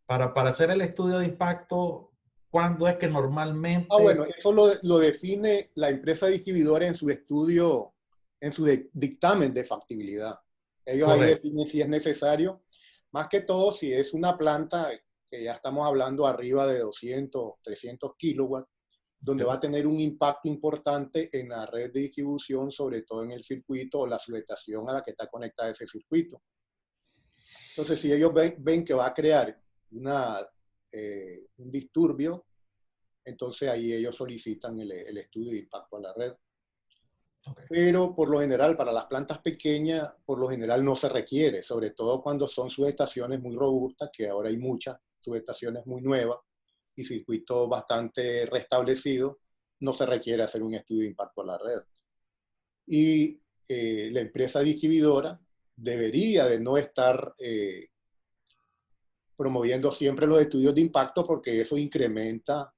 para hacer el estudio de impacto, ¿cuándo es que normalmente? Bueno, eso lo define la empresa distribuidora en su estudio, en su dictamen de factibilidad. Ellos ahí Correcto. definen si es necesario, más que todo si es una planta que ya estamos hablando arriba de 200, 300 kilowatts, donde va a tener un impacto importante en la red de distribución, sobre todo en el circuito o la subestación a la que está conectada ese circuito. Entonces, si ellos ven que va a crear un disturbio, entonces ahí ellos solicitan el estudio de impacto a la red. Okay. Pero por lo general, para las plantas pequeñas, por lo general no se requiere, sobre todo cuando son subestaciones muy robustas, que ahora hay muchas subestaciones muy nuevas y circuitos bastante restablecidos, no se requiere hacer un estudio de impacto a la red. Y la empresa distribuidora debería de no estar promoviendo siempre los estudios de impacto, porque eso incrementa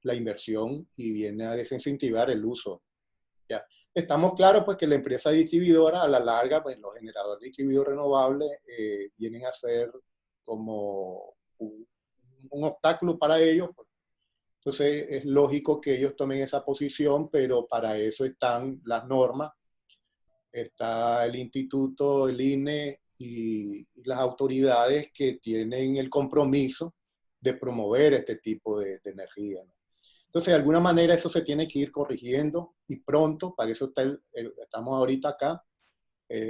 la inversión y viene a desincentivar el uso. ¿Ya? Estamos claros pues que la empresa distribuidora a la larga, pues los generadores distribuidos renovables vienen a ser como un obstáculo para ellos. Pues. Entonces es lógico que ellos tomen esa posición, pero para eso están las normas, está el instituto, el INE y las autoridades que tienen el compromiso de promover este tipo de energía, ¿no? Entonces, de alguna manera eso se tiene que ir corrigiendo y pronto, para eso estamos ahorita acá,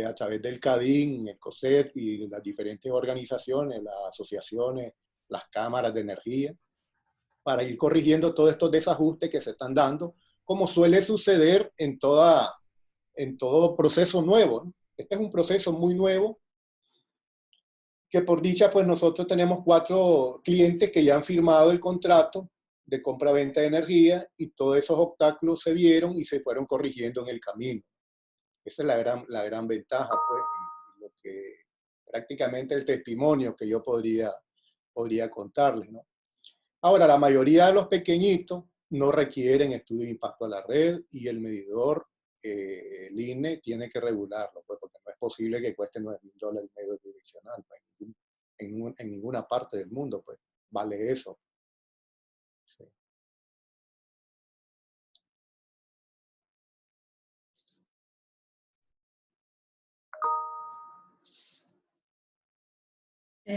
a través del CADIN, el COSET y las diferentes organizaciones, las asociaciones, las cámaras de energía, para ir corrigiendo todos estos desajustes que se están dando, como suele suceder en todo proceso nuevo, ¿no? Este es un proceso muy nuevo, que por dicha, pues nosotros tenemos 4 clientes que ya han firmado el contrato de compra-venta de energía y todos esos obstáculos se vieron y se fueron corrigiendo en el camino. Esa es la gran ventaja, pues, lo que prácticamente el testimonio que yo podría contarles, ¿no? Ahora, la mayoría de los pequeñitos no requieren estudio de impacto a la red y el medidor, el INE, tiene que regularlo, pues, porque no es posible que cueste $9,000 el medio direccional, pues, en ninguna parte del mundo, pues, vale eso. Sí.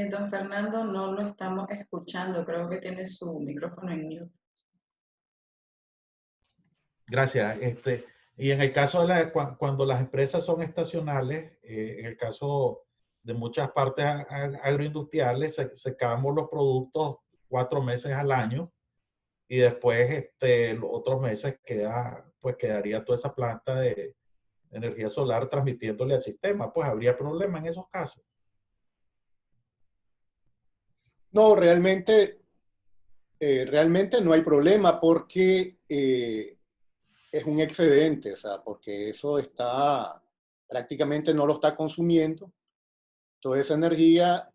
Don Fernando, no lo estamos escuchando. Creo que tiene su micrófono en mute. Gracias. Y en el caso de cuando las empresas son estacionales, en el caso de muchas partes agroindustriales, secamos los productos 4 meses al año y después los otros meses quedaría toda esa planta de energía solar transmitiéndole al sistema. Pues habría problema en esos casos. No, realmente no hay problema porque es un excedente, o sea, porque eso prácticamente no lo está consumiendo. Toda esa energía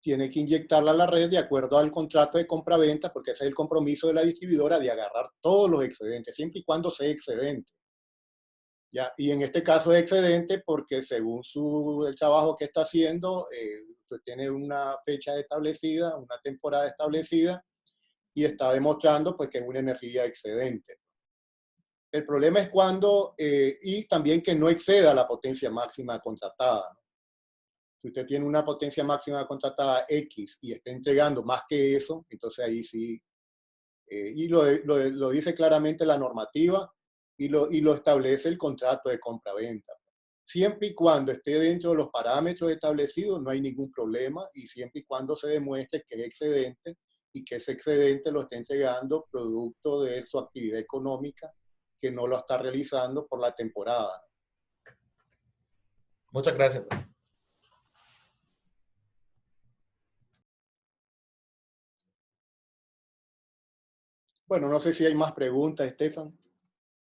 tiene que inyectarla a la red de acuerdo al contrato de compra-venta, porque ese es el compromiso de la distribuidora de agarrar todos los excedentes, siempre y cuando sea excedente. ¿Ya? Y en este caso es excedente porque según el trabajo que está haciendo, usted tiene una fecha establecida, una temporada establecida, y está demostrando pues, que es una energía excedente. El problema es cuando, y también que no exceda la potencia máxima contratada, ¿no? Si usted tiene una potencia máxima contratada X y está entregando más que eso, entonces ahí sí, y lo dice claramente la normativa y lo establece el contrato de compra-venta. Siempre y cuando esté dentro de los parámetros establecidos, no hay ningún problema, y siempre y cuando se demuestre que es excedente y que ese excedente lo está entregando producto de su actividad económica, que no lo está realizando por la temporada. Muchas gracias. Bueno, no sé si hay más preguntas, Estefan.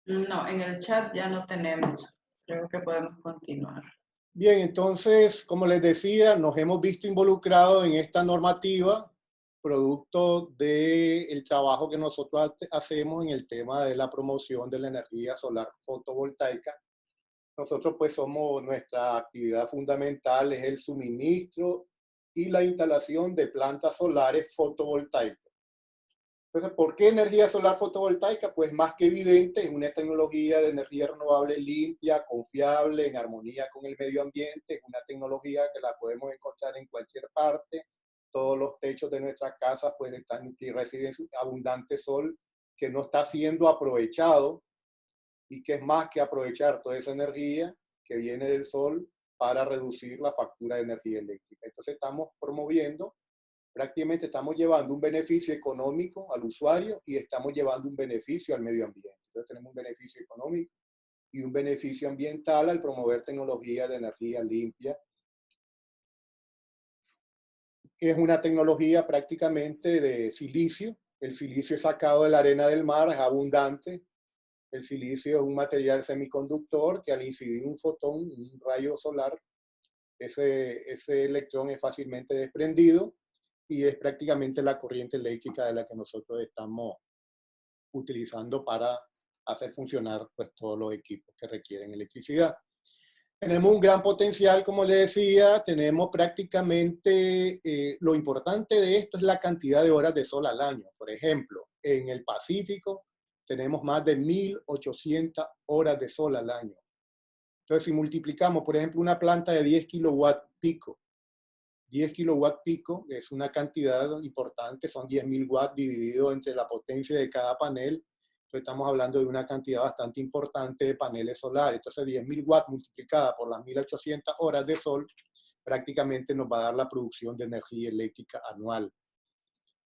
No, en el chat ya no tenemos. Creo que podemos continuar. Bien, entonces, como les decía, nos hemos visto involucrados en esta normativa, producto del trabajo que nosotros hacemos en el tema de la promoción de la energía solar fotovoltaica. Nosotros pues nuestra actividad fundamental es el suministro y la instalación de plantas solares fotovoltaicas. Entonces, ¿por qué energía solar fotovoltaica? Pues más que evidente, es una tecnología de energía renovable limpia, confiable, en armonía con el medio ambiente, es una tecnología que la podemos encontrar en cualquier parte. Todos los techos de nuestras casas pues reciben abundante sol que no está siendo aprovechado, y que es más que aprovechar toda esa energía que viene del sol para reducir la factura de energía eléctrica. Entonces estamos promoviendo, prácticamente estamos llevando un beneficio económico al usuario y estamos llevando un beneficio al medio ambiente. Entonces tenemos un beneficio económico y un beneficio ambiental al promover tecnología de energía limpia, que es una tecnología prácticamente de silicio. El silicio es sacado de la arena del mar, es abundante. El silicio es un material semiconductor que al incidir un fotón, un rayo solar, ese electrón es fácilmente desprendido y es prácticamente la corriente eléctrica de la que nosotros estamos utilizando para hacer funcionar pues, todos los equipos que requieren electricidad. Tenemos un gran potencial, como les decía, tenemos prácticamente, lo importante de esto es la cantidad de horas de sol al año. Por ejemplo, en el Pacífico tenemos más de 1.800 horas de sol al año. Entonces, si multiplicamos, por ejemplo, una planta de 10 kilowatt pico, 10 kilowatt pico es una cantidad importante, son 10.000 watts dividido entre la potencia de cada panel. Entonces estamos hablando de una cantidad bastante importante de paneles solares. Entonces 10.000 watts multiplicada por las 1.800 horas de sol prácticamente nos va a dar la producción de energía eléctrica anual.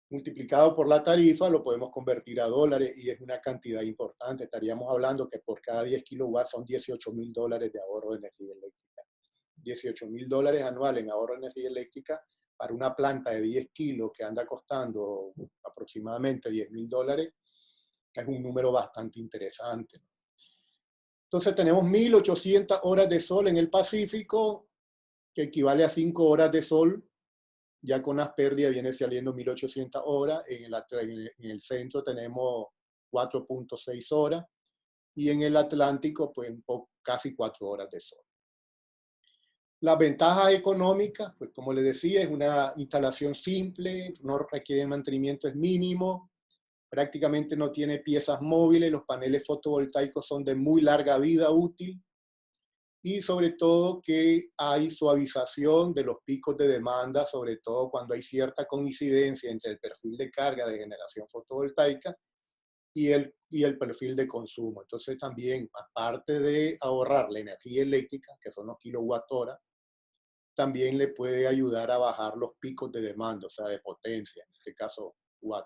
Multiplicado por la tarifa lo podemos convertir a dólares y es una cantidad importante. Estaríamos hablando que por cada 10 kilowatts son $18.000 de ahorro de energía eléctrica. $18.000 anuales en ahorro de energía eléctrica para una planta de 10 kilos que anda costando aproximadamente $10.000 es un número bastante interesante. Entonces tenemos 1.800 horas de sol en el Pacífico, que equivale a 5 horas de sol. Ya con las pérdidas viene saliendo 1.800 horas. En el centro tenemos 4.6 horas. Y en el Atlántico, pues casi 4 horas de sol. Las ventajas económicas, pues como les decía, es una instalación simple, no requiere mantenimiento, es mínimo, prácticamente no tiene piezas móviles, los paneles fotovoltaicos son de muy larga vida útil y sobre todo que hay suavización de los picos de demanda, sobre todo cuando hay cierta coincidencia entre el perfil de carga de generación fotovoltaica y el perfil de consumo. Entonces también, aparte de ahorrar la energía eléctrica, que son los kilowatt hora, también le puede ayudar a bajar los picos de demanda, o sea, de potencia, en este caso, watt.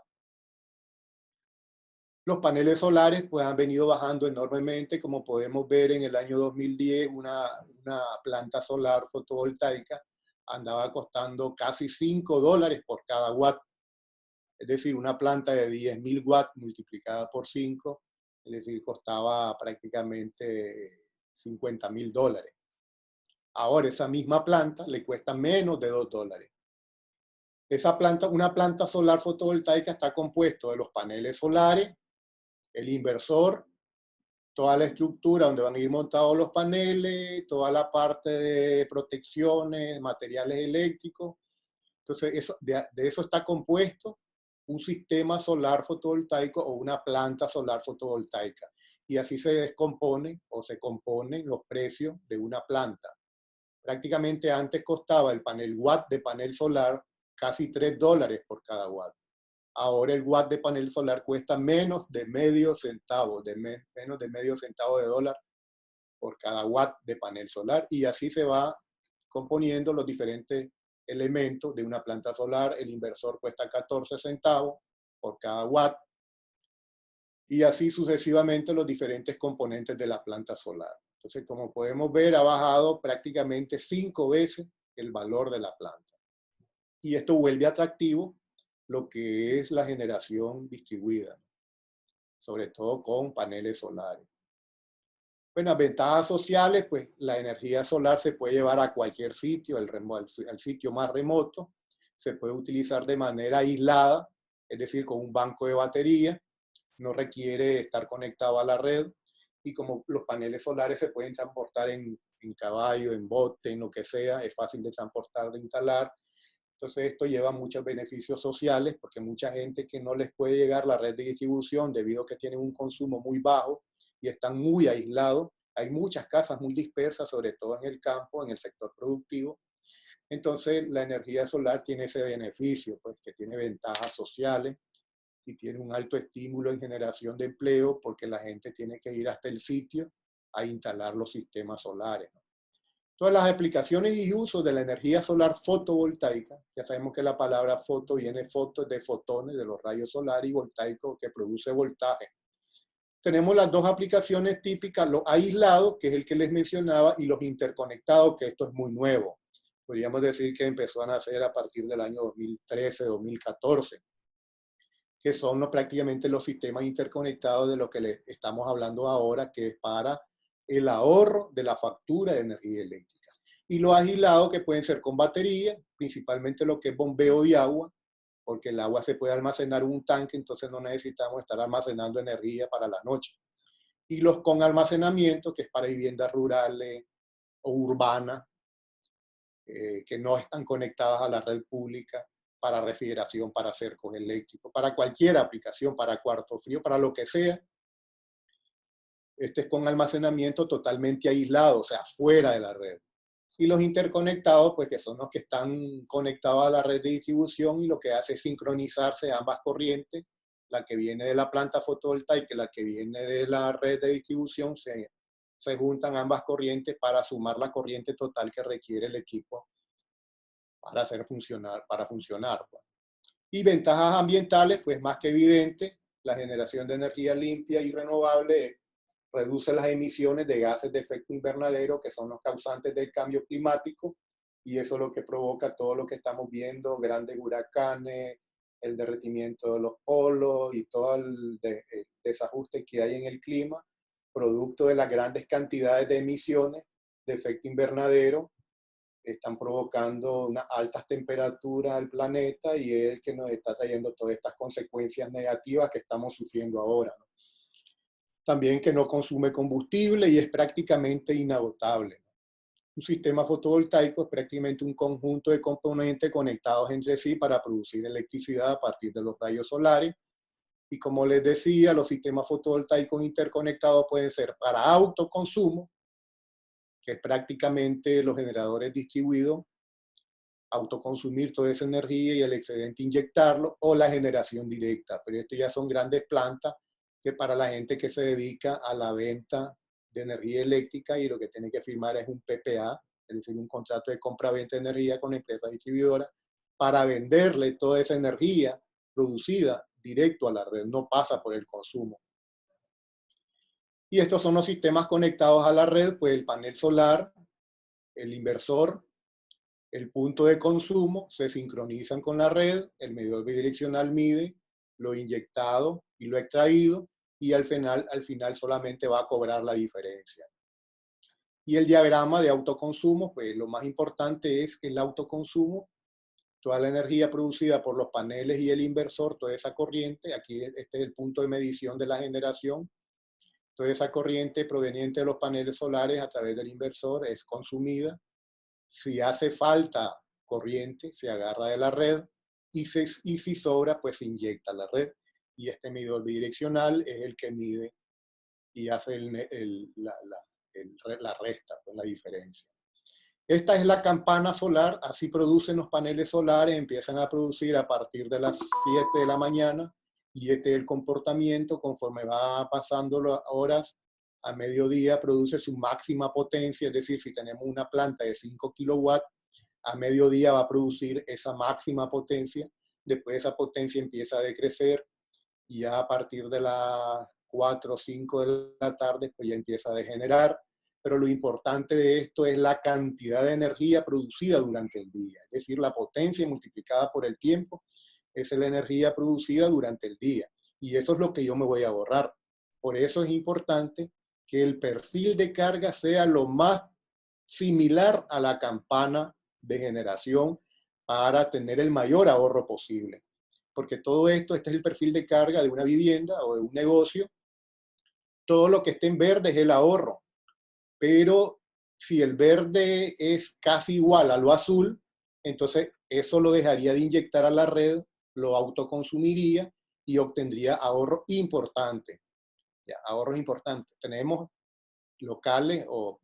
Los paneles solares pues han venido bajando enormemente, como podemos ver en el año 2010, una planta solar fotovoltaica andaba costando casi $5 por cada watt. Es decir, una planta de 10.000 watts multiplicada por 5, es decir, costaba prácticamente $50.000. Ahora esa misma planta le cuesta menos de $2. Una planta solar fotovoltaica está compuesto de los paneles solares, el inversor, toda la estructura donde van a ir montados los paneles, toda la parte de protecciones, materiales eléctricos. Entonces, de eso está compuesto un sistema solar fotovoltaico o una planta solar fotovoltaica. Y así se descompone o se componen los precios de una planta. Prácticamente antes costaba el watt de panel solar casi $3 por cada watt. Ahora el watt de panel solar cuesta menos de medio centavo, menos de medio centavo de dólar por cada watt de panel solar, y así se va componiendo los diferentes elementos de una planta solar. El inversor cuesta 14 centavos por cada watt, y así sucesivamente los diferentes componentes de la planta solar. Entonces, como podemos ver, ha bajado prácticamente 5 veces el valor de la planta. Y esto vuelve atractivo lo que es la generación distribuida, sobre todo con paneles solares. Bueno, las ventajas sociales, pues la energía solar se puede llevar a cualquier sitio, al sitio más remoto, se puede utilizar de manera aislada, es decir, con un banco de batería, no requiere estar conectado a la red, y como los paneles solares se pueden transportar en caballo, en bote, en lo que sea, es fácil de transportar, de instalar. Entonces esto lleva muchos beneficios sociales, porque mucha gente que no les puede llegar la red de distribución debido a que tienen un consumo muy bajo y están muy aislados. Hay muchas casas muy dispersas, sobre todo en el campo, en el sector productivo. Entonces la energía solar tiene ese beneficio, pues que tiene ventajas sociales y tiene un alto estímulo en generación de empleo, porque la gente tiene que ir hasta el sitio a instalar los sistemas solares, ¿no? Todas las aplicaciones y usos de la energía solar fotovoltaica, ya sabemos que la palabra foto viene de fotones, de los rayos solares, y voltaico, que produce voltaje. Tenemos las dos aplicaciones típicas, los aislados, que es el que les mencionaba, y los interconectados, que esto es muy nuevo. Podríamos decir que empezó a nacer a partir del año 2013, 2014, que son prácticamente los sistemas interconectados de lo que les estamos hablando ahora, que es para el ahorro de la factura de energía eléctrica. Y los aislados, que pueden ser con batería, principalmente lo que es bombeo de agua, porque el agua se puede almacenar en un tanque, entonces no necesitamos estar almacenando energía para la noche. Y los con almacenamiento, que es para viviendas rurales o urbanas, que no están conectadas a la red pública, para refrigeración, para cercos eléctricos, para cualquier aplicación, para cuarto frío, para lo que sea. Este es con almacenamiento totalmente aislado, o sea, fuera de la red. Y los interconectados, pues que son los que están conectados a la red de distribución, y lo que hace es sincronizarse ambas corrientes, la que viene de la planta fotovoltaica y la que viene de la red de distribución, se juntan ambas corrientes para sumar la corriente total que requiere el equipo para funcionar. Pues. Y ventajas ambientales, pues más que evidente, la generación de energía limpia y renovable reduce las emisiones de gases de efecto invernadero, que son los causantes del cambio climático, y eso es lo que provoca todo lo que estamos viendo, grandes huracanes, el derretimiento de los polos y todo el desajuste que hay en el clima, producto de las grandes cantidades de emisiones de efecto invernadero, están provocando unas altas temperaturas al planeta, y es el que nos está trayendo todas estas consecuencias negativas que estamos sufriendo ahora, ¿no? También que no consume combustible y es prácticamente inagotable. Un sistema fotovoltaico es prácticamente un conjunto de componentes conectados entre sí para producir electricidad a partir de los rayos solares. Y como les decía, los sistemas fotovoltaicos interconectados pueden ser para autoconsumo, que es prácticamente los generadores distribuidos, autoconsumir toda esa energía y el excedente inyectarlo, o la generación directa. Pero esto ya son grandes plantas que para la gente que se dedica a la venta de energía eléctrica, y lo que tiene que firmar es un PPA, es decir, un contrato de compra-venta de energía con la empresa distribuidora, para venderle toda esa energía producida directo a la red, no pasa por el consumo. Y estos son los sistemas conectados a la red, pues el panel solar, el inversor, el punto de consumo, se sincronizan con la red, el medidor bidireccional mide lo inyectado y lo extraído, y al final solamente va a cobrar la diferencia. Y el diagrama de autoconsumo, pues lo más importante es el autoconsumo, toda la energía producida por los paneles y el inversor, toda esa corriente, aquí este es el punto de medición de la generación, toda esa corriente proveniente de los paneles solares a través del inversor es consumida. Si hace falta corriente, se agarra de la red, y si sobra, pues se inyecta a la red. Y este medidor bidireccional es el que mide y hace la resta, pues la diferencia. Esta es la campana solar, así producen los paneles solares, empiezan a producir a partir de las 7 de la mañana, y este es el comportamiento conforme va pasando las horas a mediodía produce su máxima potencia, es decir, si tenemos una planta de 5 kilowatts, a mediodía va a producir esa máxima potencia, después esa potencia empieza a decrecer y ya a partir de las 4 o 5 de la tarde pues ya empieza a degenerar, pero lo importante de esto es la cantidad de energía producida durante el día, es decir, la potencia multiplicada por el tiempo, esa es la energía producida durante el día, y eso es lo que yo me voy a ahorrar. Por eso es importante que el perfil de carga sea lo más similar a la campana de generación para tener el mayor ahorro posible. Porque todo esto, este es el perfil de carga de una vivienda o de un negocio. Todo lo que esté en verde es el ahorro. Pero si el verde es casi igual a lo azul, entonces eso lo dejaría de inyectar a la red, lo autoconsumiría y obtendría ahorro importante. Ya, ahorros importantes. Tenemos locales o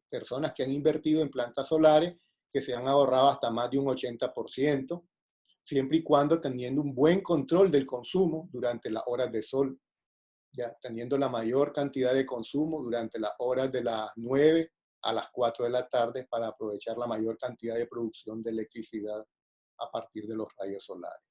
personas que han invertido en plantas solares que se han ahorrado hasta más de un 80%, siempre y cuando teniendo un buen control del consumo durante las horas de sol, ya teniendo la mayor cantidad de consumo durante las horas de las 9 a las 4 de la tarde para aprovechar la mayor cantidad de producción de electricidad a partir de los rayos solares.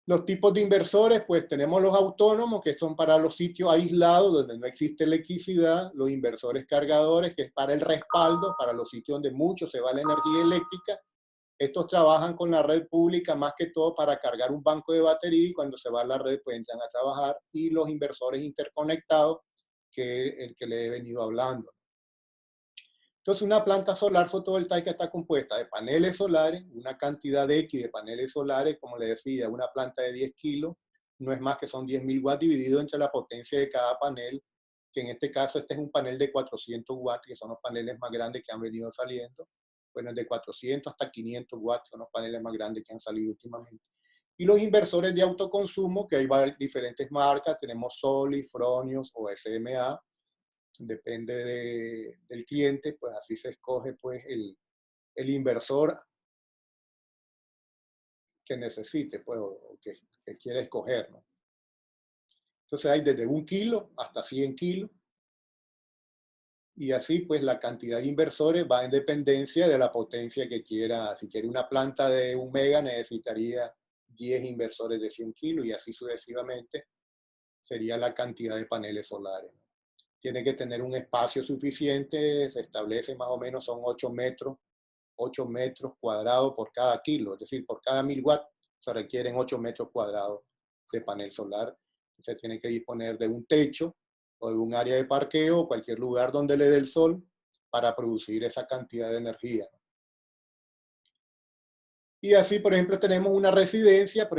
Los tipos de inversores, pues tenemos los autónomos, que son para los sitios aislados donde no existe electricidad, los inversores cargadores, que es para el respaldo, para los sitios donde mucho se va la energía eléctrica. Estos trabajan con la red pública más que todo para cargar un banco de batería y cuando se va a la red pues entran a trabajar. Y los inversores interconectados, que es el que le he venido hablando. Entonces, una planta solar fotovoltaica está compuesta de paneles solares, una cantidad de X de paneles solares, como le decía, una planta de 10 kilos, no es más que son 10.000 watts dividido entre la potencia de cada panel, que en este caso este es un panel de 400 watts, que son los paneles más grandes que han venido saliendo. Bueno, de 400 hasta 500 watts son los paneles más grandes que han salido últimamente. Y los inversores de autoconsumo, que hay diferentes marcas, tenemos Soli, Fronius o SMA, depende del cliente, pues así se escoge pues el inversor que necesite, pues, o que quiere escoger, ¿no? Entonces hay desde 1 kilo hasta 100 kilos, y así pues la cantidad de inversores va en dependencia de la potencia que quiera. Si quiere una planta de 1 mega necesitaría 10 inversores de 100 kilos, y así sucesivamente sería la cantidad de paneles solares. Tiene que tener un espacio suficiente, se establece más o menos, son 8 metros cuadrados por cada kilo, es decir, por cada 1000 watts se requieren 8 metros cuadrados de panel solar. Se tiene que disponer de un techo o de un área de parqueo, cualquier lugar donde le dé el sol para producir esa cantidad de energía. Y así, por ejemplo, tenemos una residencia,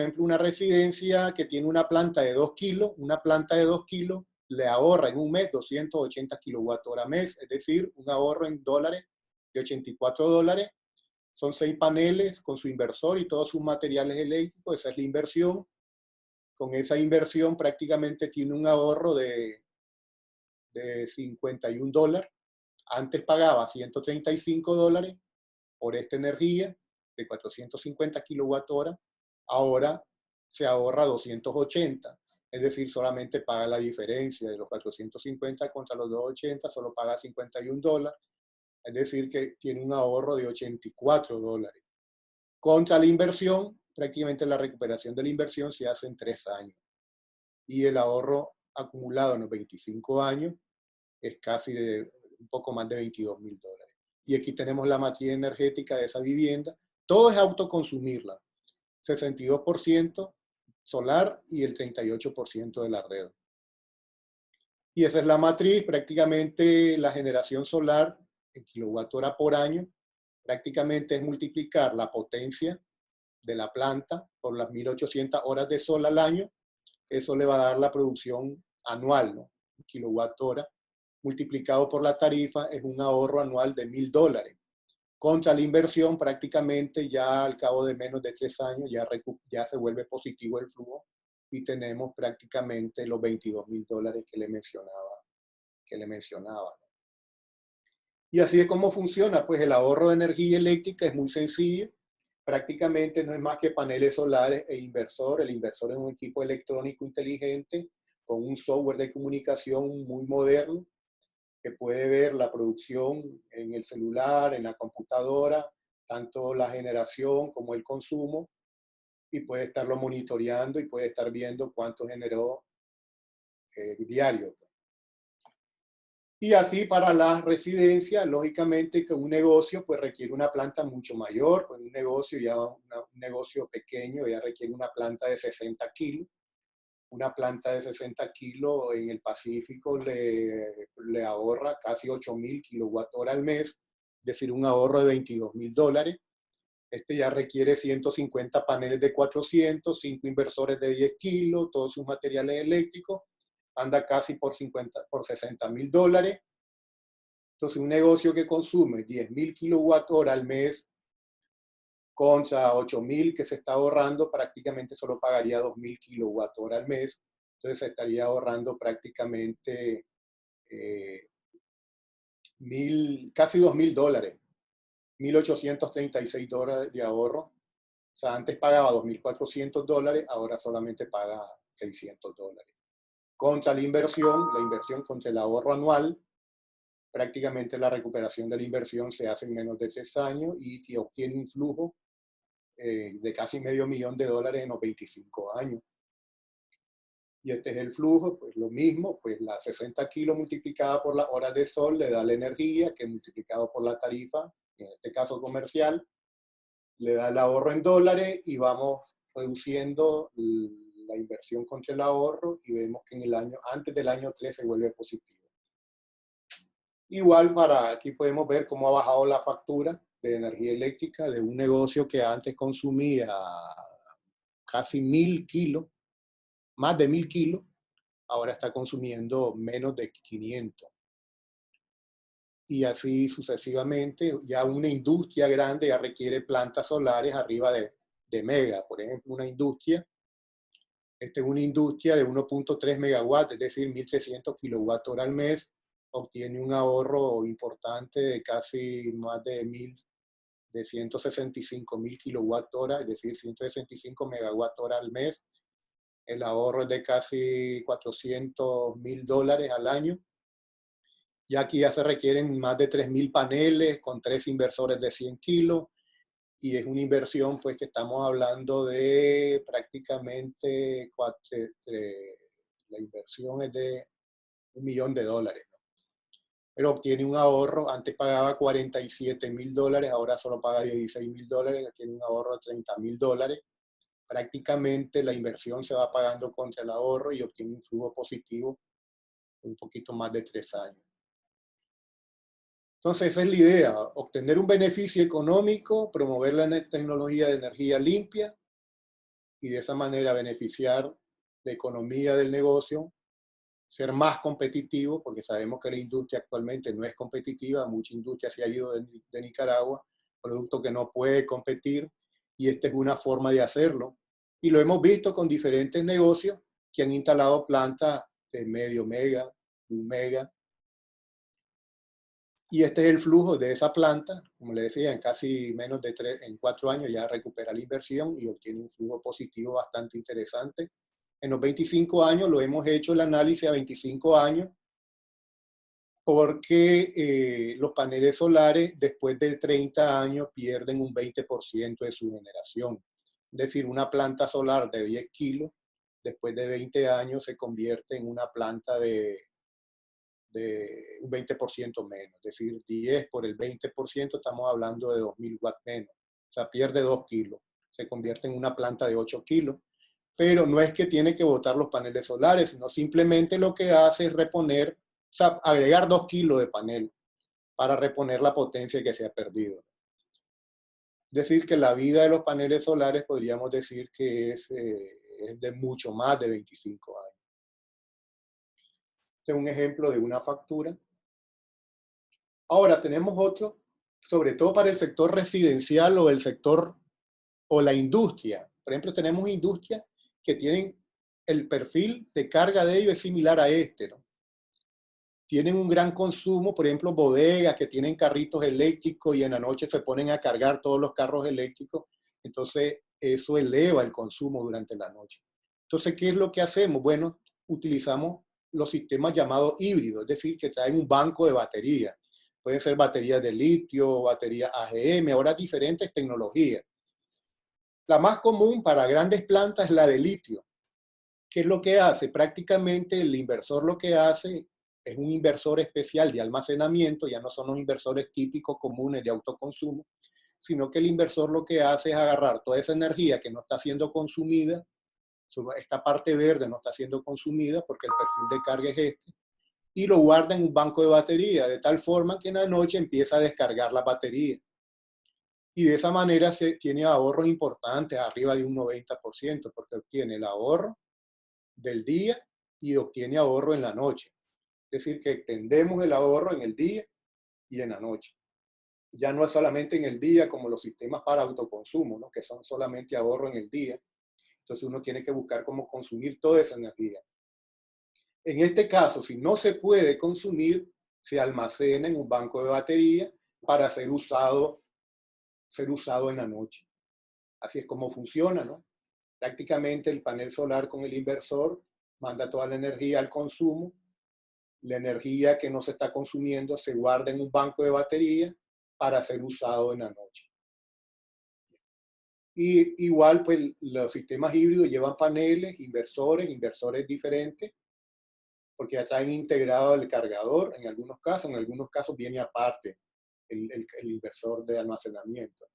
que tiene una planta de 2 kilos, le ahorra en un mes 280 kilowatt-hora mes, es decir, un ahorro en dólares de $84. Son 6 paneles con su inversor y todos sus materiales eléctricos, esa es la inversión. Con esa inversión prácticamente tiene un ahorro de $51. Antes pagaba $135 por esta energía de 450 kilowatt-hora, ahora se ahorra 280. Es decir, solamente paga la diferencia de los 450 contra los 280, solo paga $51. Es decir, que tiene un ahorro de $84. Contra la inversión, prácticamente la recuperación de la inversión se hace en 3 años. Y el ahorro acumulado en los 25 años es casi de un poco más de $22.000. Y aquí tenemos la matriz energética de esa vivienda. Todo es autoconsumirla. 62% solar y el 38% de la red. Y esa es la matriz, prácticamente la generación solar en kilowatt-hora por año, prácticamente es multiplicar la potencia de la planta por las 1.800 horas de sol al año. Eso le va a dar la producción anual, ¿no? Kilowatt-hora multiplicado por la tarifa es un ahorro anual de $1.000. Contra la inversión, prácticamente ya al cabo de menos de 3 años ya se vuelve positivo el flujo y tenemos prácticamente los $22.000 que le mencionaba. Y así es como funciona, pues el ahorro de energía eléctrica es muy sencillo. Prácticamente no es más que paneles solares e inversor. El inversor es un equipo electrónico inteligente con un software de comunicación muy moderno que puede ver la producción en el celular, en la computadora, tanto la generación como el consumo, y puede estarlo monitoreando y puede estar viendo cuánto generó diario. Y así para las residencias, lógicamente que un negocio pues requiere una planta mucho mayor, pues un negocio ya un negocio pequeño ya requiere una planta de 60 kilos. Una planta de 60 kilos en el Pacífico le ahorra casi 8.000 kWh al mes, es decir, un ahorro de $22.000. Este ya requiere 150 paneles de 400, 5 inversores de 10 kilos, todos sus materiales eléctricos, anda casi por $60.000. Entonces, un negocio que consume 10.000 kWh al mes, contra 8.000 que se está ahorrando, prácticamente solo pagaría 2.000 kWh al mes. Entonces, se estaría ahorrando prácticamente casi $2.000, $1.836 de ahorro. O sea, antes pagaba $2.400, ahora solamente paga $600. Contra la inversión contra el ahorro anual, prácticamente la recuperación de la inversión se hace en menos de 3 años y te obtiene un flujo de casi $500.000 en los 25 años. Y este es el flujo, pues lo mismo, pues las 60 kilos multiplicada por las horas de sol le da la energía, que multiplicado por la tarifa, en este caso comercial, le da el ahorro en dólares y vamos reduciendo la inversión contra el ahorro y vemos que antes del año 3 se vuelve positivo. Igual aquí podemos ver cómo ha bajado la factura de energía eléctrica de un negocio que antes consumía casi 1.000 kilos, más de 1.000 kilos, ahora está consumiendo menos de 500. Y así sucesivamente, ya una industria grande ya requiere plantas solares arriba de mega. Por ejemplo, una industria de 1.3 megawatts, es decir, 1.300 kWh al mes, obtiene un ahorro importante de casi más de 165.000 kWh, es decir, 165 MWh al mes. El ahorro es de casi $400.000 al año. Y aquí ya se requieren más de 3.000 paneles con 3 inversores de 100 kilos. Y es una inversión, pues, que estamos hablando de prácticamente, la inversión es de $1 millón, ¿no? Pero obtiene un ahorro, antes pagaba $47.000, ahora solo paga $16.000, tiene un ahorro de $30.000. Prácticamente la inversión se va pagando contra el ahorro y obtiene un flujo positivo un poquito más de 3 años. Entonces, esa es la idea, obtener un beneficio económico, promover la tecnología de energía limpia y de esa manera beneficiar la economía del negocio, ser más competitivo, porque sabemos que la industria actualmente no es competitiva, mucha industria se ha ido de Nicaragua, producto que no puede competir, y esta es una forma de hacerlo. Y lo hemos visto con diferentes negocios que han instalado plantas de medio mega, de 1 mega, y este es el flujo de esa planta, como le decía, en casi menos de 4 años ya recupera la inversión y obtiene un flujo positivo bastante interesante. En los 25 años lo hemos hecho el análisis a 25 años porque los paneles solares después de 30 años pierden un 20% de su generación. Es decir, una planta solar de 10 kilos después de 20 años se convierte en una planta de un 20% menos. Es decir, 10 por el 20% estamos hablando de 2.000 watts menos. O sea, pierde 2 kilos. Se convierte en una planta de 8 kilos. Pero no es que tiene que botar los paneles solares, sino simplemente lo que hace es reponer, o sea, agregar 2 kilos de panel para reponer la potencia que se ha perdido. Es decir, que la vida de los paneles solares podríamos decir que es de mucho más de 25 años. Este es un ejemplo de una factura. Ahora tenemos otro, sobre todo para el sector residencial o el sector o la industria. Por ejemplo, tenemos industrias que tienen el perfil de carga de ellos es similar a este, ¿no? Tienen un gran consumo, por ejemplo, bodegas que tienen carritos eléctricos y en la noche se ponen a cargar todos los carros eléctricos. Entonces, eso eleva el consumo durante la noche. Entonces, ¿qué es lo que hacemos? Bueno, utilizamos los sistemas llamados híbridos, es decir, que traen un banco de baterías. Pueden ser baterías de litio, baterías AGM, ahora diferentes tecnologías. La más común para grandes plantas es la de litio. ¿Qué es lo que hace? Prácticamente el inversor lo que hace es un inversor especial de almacenamiento, ya no son los inversores típicos comunes de autoconsumo, sino que el inversor lo que hace es agarrar toda esa energía que no está siendo consumida, esta parte verde no está siendo consumida porque el perfil de carga es este, y lo guarda en un banco de batería, de tal forma que en la noche empieza a descargar la batería. Y de esa manera se tiene ahorros importantes, arriba de un 90%, porque obtiene el ahorro del día y obtiene ahorro en la noche. Es decir, que extendemos el ahorro en el día y en la noche. Ya no es solamente en el día como los sistemas para autoconsumo, ¿no? Que son solamente ahorro en el día. Entonces uno tiene que buscar cómo consumir toda esa energía. En este caso, si no se puede consumir, se almacena en un banco de batería para ser usado en la noche. Así es como funciona, ¿no? Prácticamente el panel solar con el inversor manda toda la energía al consumo. La energía que no se está consumiendo se guarda en un banco de batería para ser usado en la noche. Y igual, pues los sistemas híbridos llevan paneles, inversores diferentes, porque ya traen integrado el cargador en algunos casos viene aparte el inversor de almacenamiento.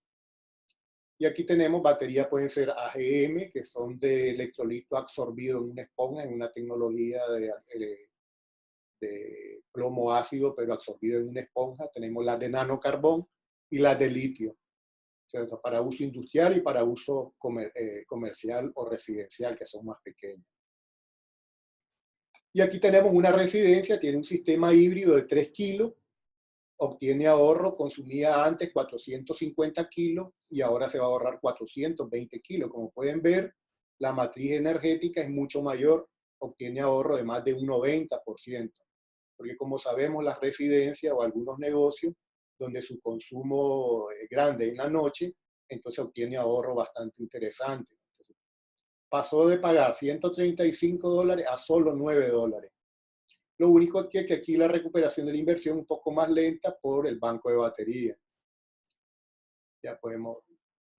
Y aquí tenemos baterías, pueden ser AGM, que son de electrolito absorbido en una esponja, en una tecnología de plomo ácido, pero absorbido en una esponja. Tenemos las de nanocarbón y las de litio, o sea, para uso industrial y para uso comercial o residencial, que son más pequeños. Y aquí tenemos una residencia, tiene un sistema híbrido de 3 kilos, obtiene ahorro, consumía antes 450 kilos y ahora se va a ahorrar 420 kilos. Como pueden ver, la matriz energética es mucho mayor, obtiene ahorro de más de un 90%. Porque como sabemos, las residencias o algunos negocios donde su consumo es grande en la noche, entonces obtiene ahorro bastante interesante. Entonces, pasó de pagar $135 a solo $9. Lo único es que aquí la recuperación de la inversión es un poco más lenta por el banco de batería. Ya podemos.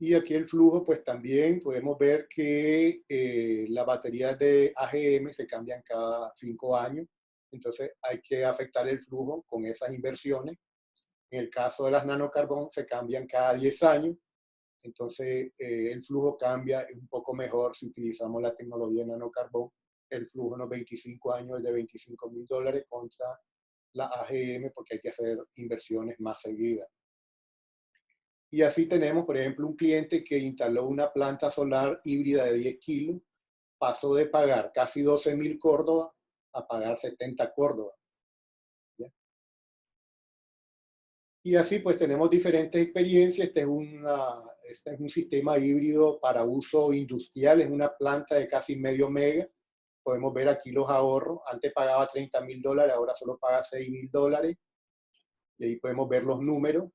Y aquí el flujo, pues también podemos ver que las baterías de AGM se cambian cada 5 años. Entonces hay que afectar el flujo con esas inversiones. En el caso de las nanocarbón se cambian cada 10 años. Entonces el flujo cambia un poco mejor si utilizamos la tecnología de nanocarbón. El flujo en los 25 años es de $25.000 contra la AGM porque hay que hacer inversiones más seguidas. Y así tenemos, por ejemplo, un cliente que instaló una planta solar híbrida de 10 kilos, pasó de pagar casi 12.000 córdobas a pagar 70 córdobas. ¿Ya? Y así pues tenemos diferentes experiencias. Este es un sistema híbrido para uso industrial, es una planta de casi medio mega. Podemos ver aquí los ahorros. Antes pagaba $30.000, ahora solo paga $6.000. Y ahí podemos ver los números.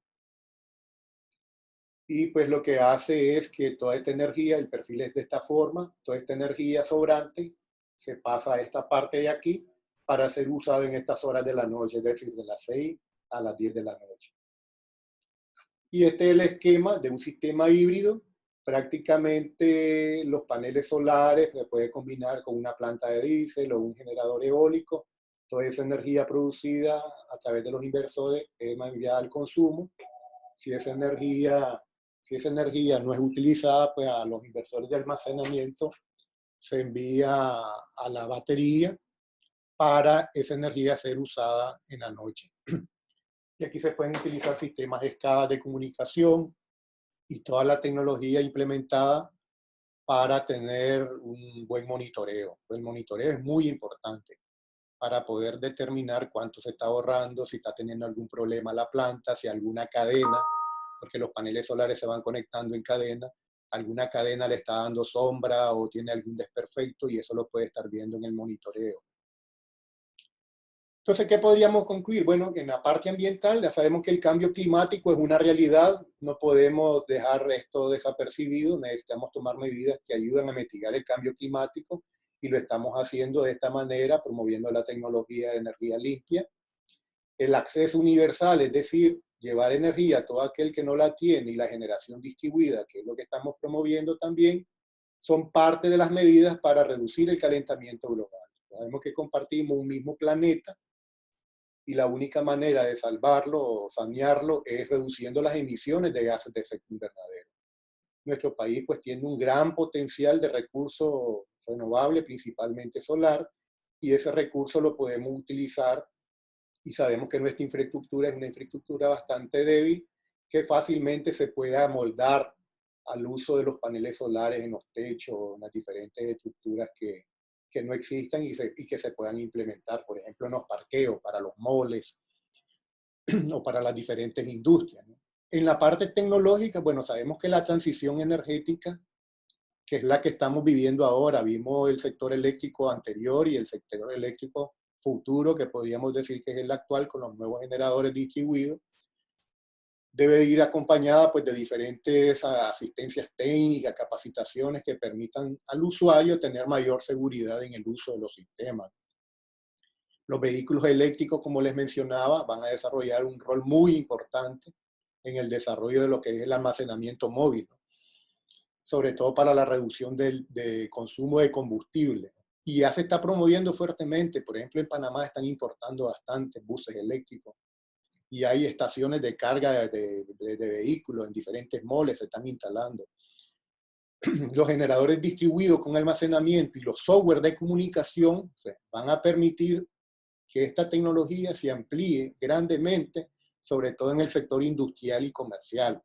Y pues lo que hace es que toda esta energía, el perfil es de esta forma, toda esta energía sobrante se pasa a esta parte de aquí para ser usado en estas horas de la noche, es decir, de las 6 a las 10 de la noche. Y este es el esquema de un sistema híbrido. Prácticamente los paneles solares se puede combinar con una planta de diésel o un generador eólico. Toda esa energía producida a través de los inversores es enviada al consumo. Si esa energía no es utilizada, pues a los inversores de almacenamiento se envía a la batería para esa energía ser usada en la noche. Y aquí se pueden utilizar sistemas de escalas de comunicación y toda la tecnología implementada para tener un buen monitoreo. El monitoreo es muy importante para poder determinar cuánto se está ahorrando, si está teniendo algún problema la planta, si alguna cadena, porque los paneles solares se van conectando en cadena, alguna cadena le está dando sombra o tiene algún desperfecto y eso lo puede estar viendo en el monitoreo. Entonces, ¿qué podríamos concluir? Bueno, que en la parte ambiental ya sabemos que el cambio climático es una realidad, no podemos dejar esto desapercibido, necesitamos tomar medidas que ayuden a mitigar el cambio climático y lo estamos haciendo de esta manera, promoviendo la tecnología de energía limpia. El acceso universal, es decir, llevar energía a todo aquel que no la tiene, y la generación distribuida, que es lo que estamos promoviendo también, son parte de las medidas para reducir el calentamiento global. Sabemos que compartimos un mismo planeta y la única manera de salvarlo o sanearlo es reduciendo las emisiones de gases de efecto invernadero. Nuestro país pues tiene un gran potencial de recurso renovable, principalmente solar, y ese recurso lo podemos utilizar, y sabemos que nuestra infraestructura es una infraestructura bastante débil, que fácilmente se puede amoldar al uso de los paneles solares en los techos, en las diferentes estructuras que no existan y que se puedan implementar, por ejemplo, en los parqueos, para los moles o para las diferentes industrias, ¿no? En la parte tecnológica, bueno, sabemos que la transición energética, que es la que estamos viviendo ahora, vimos el sector eléctrico anterior y el sector eléctrico futuro, que podríamos decir que es el actual con los nuevos generadores distribuidos, debe ir acompañada pues, de diferentes asistencias técnicas, capacitaciones que permitan al usuario tener mayor seguridad en el uso de los sistemas. Los vehículos eléctricos, como les mencionaba, van a desarrollar un rol muy importante en el desarrollo de lo que es el almacenamiento móvil, ¿no? Sobre todo para la reducción del consumo de combustible. Y ya se está promoviendo fuertemente. Por ejemplo, en Panamá están importando bastantes buses eléctricos y hay estaciones de carga de vehículos en diferentes moles, se están instalando. Los generadores distribuidos con almacenamiento y los software de comunicación van a permitir que esta tecnología se amplíe grandemente, sobre todo en el sector industrial y comercial.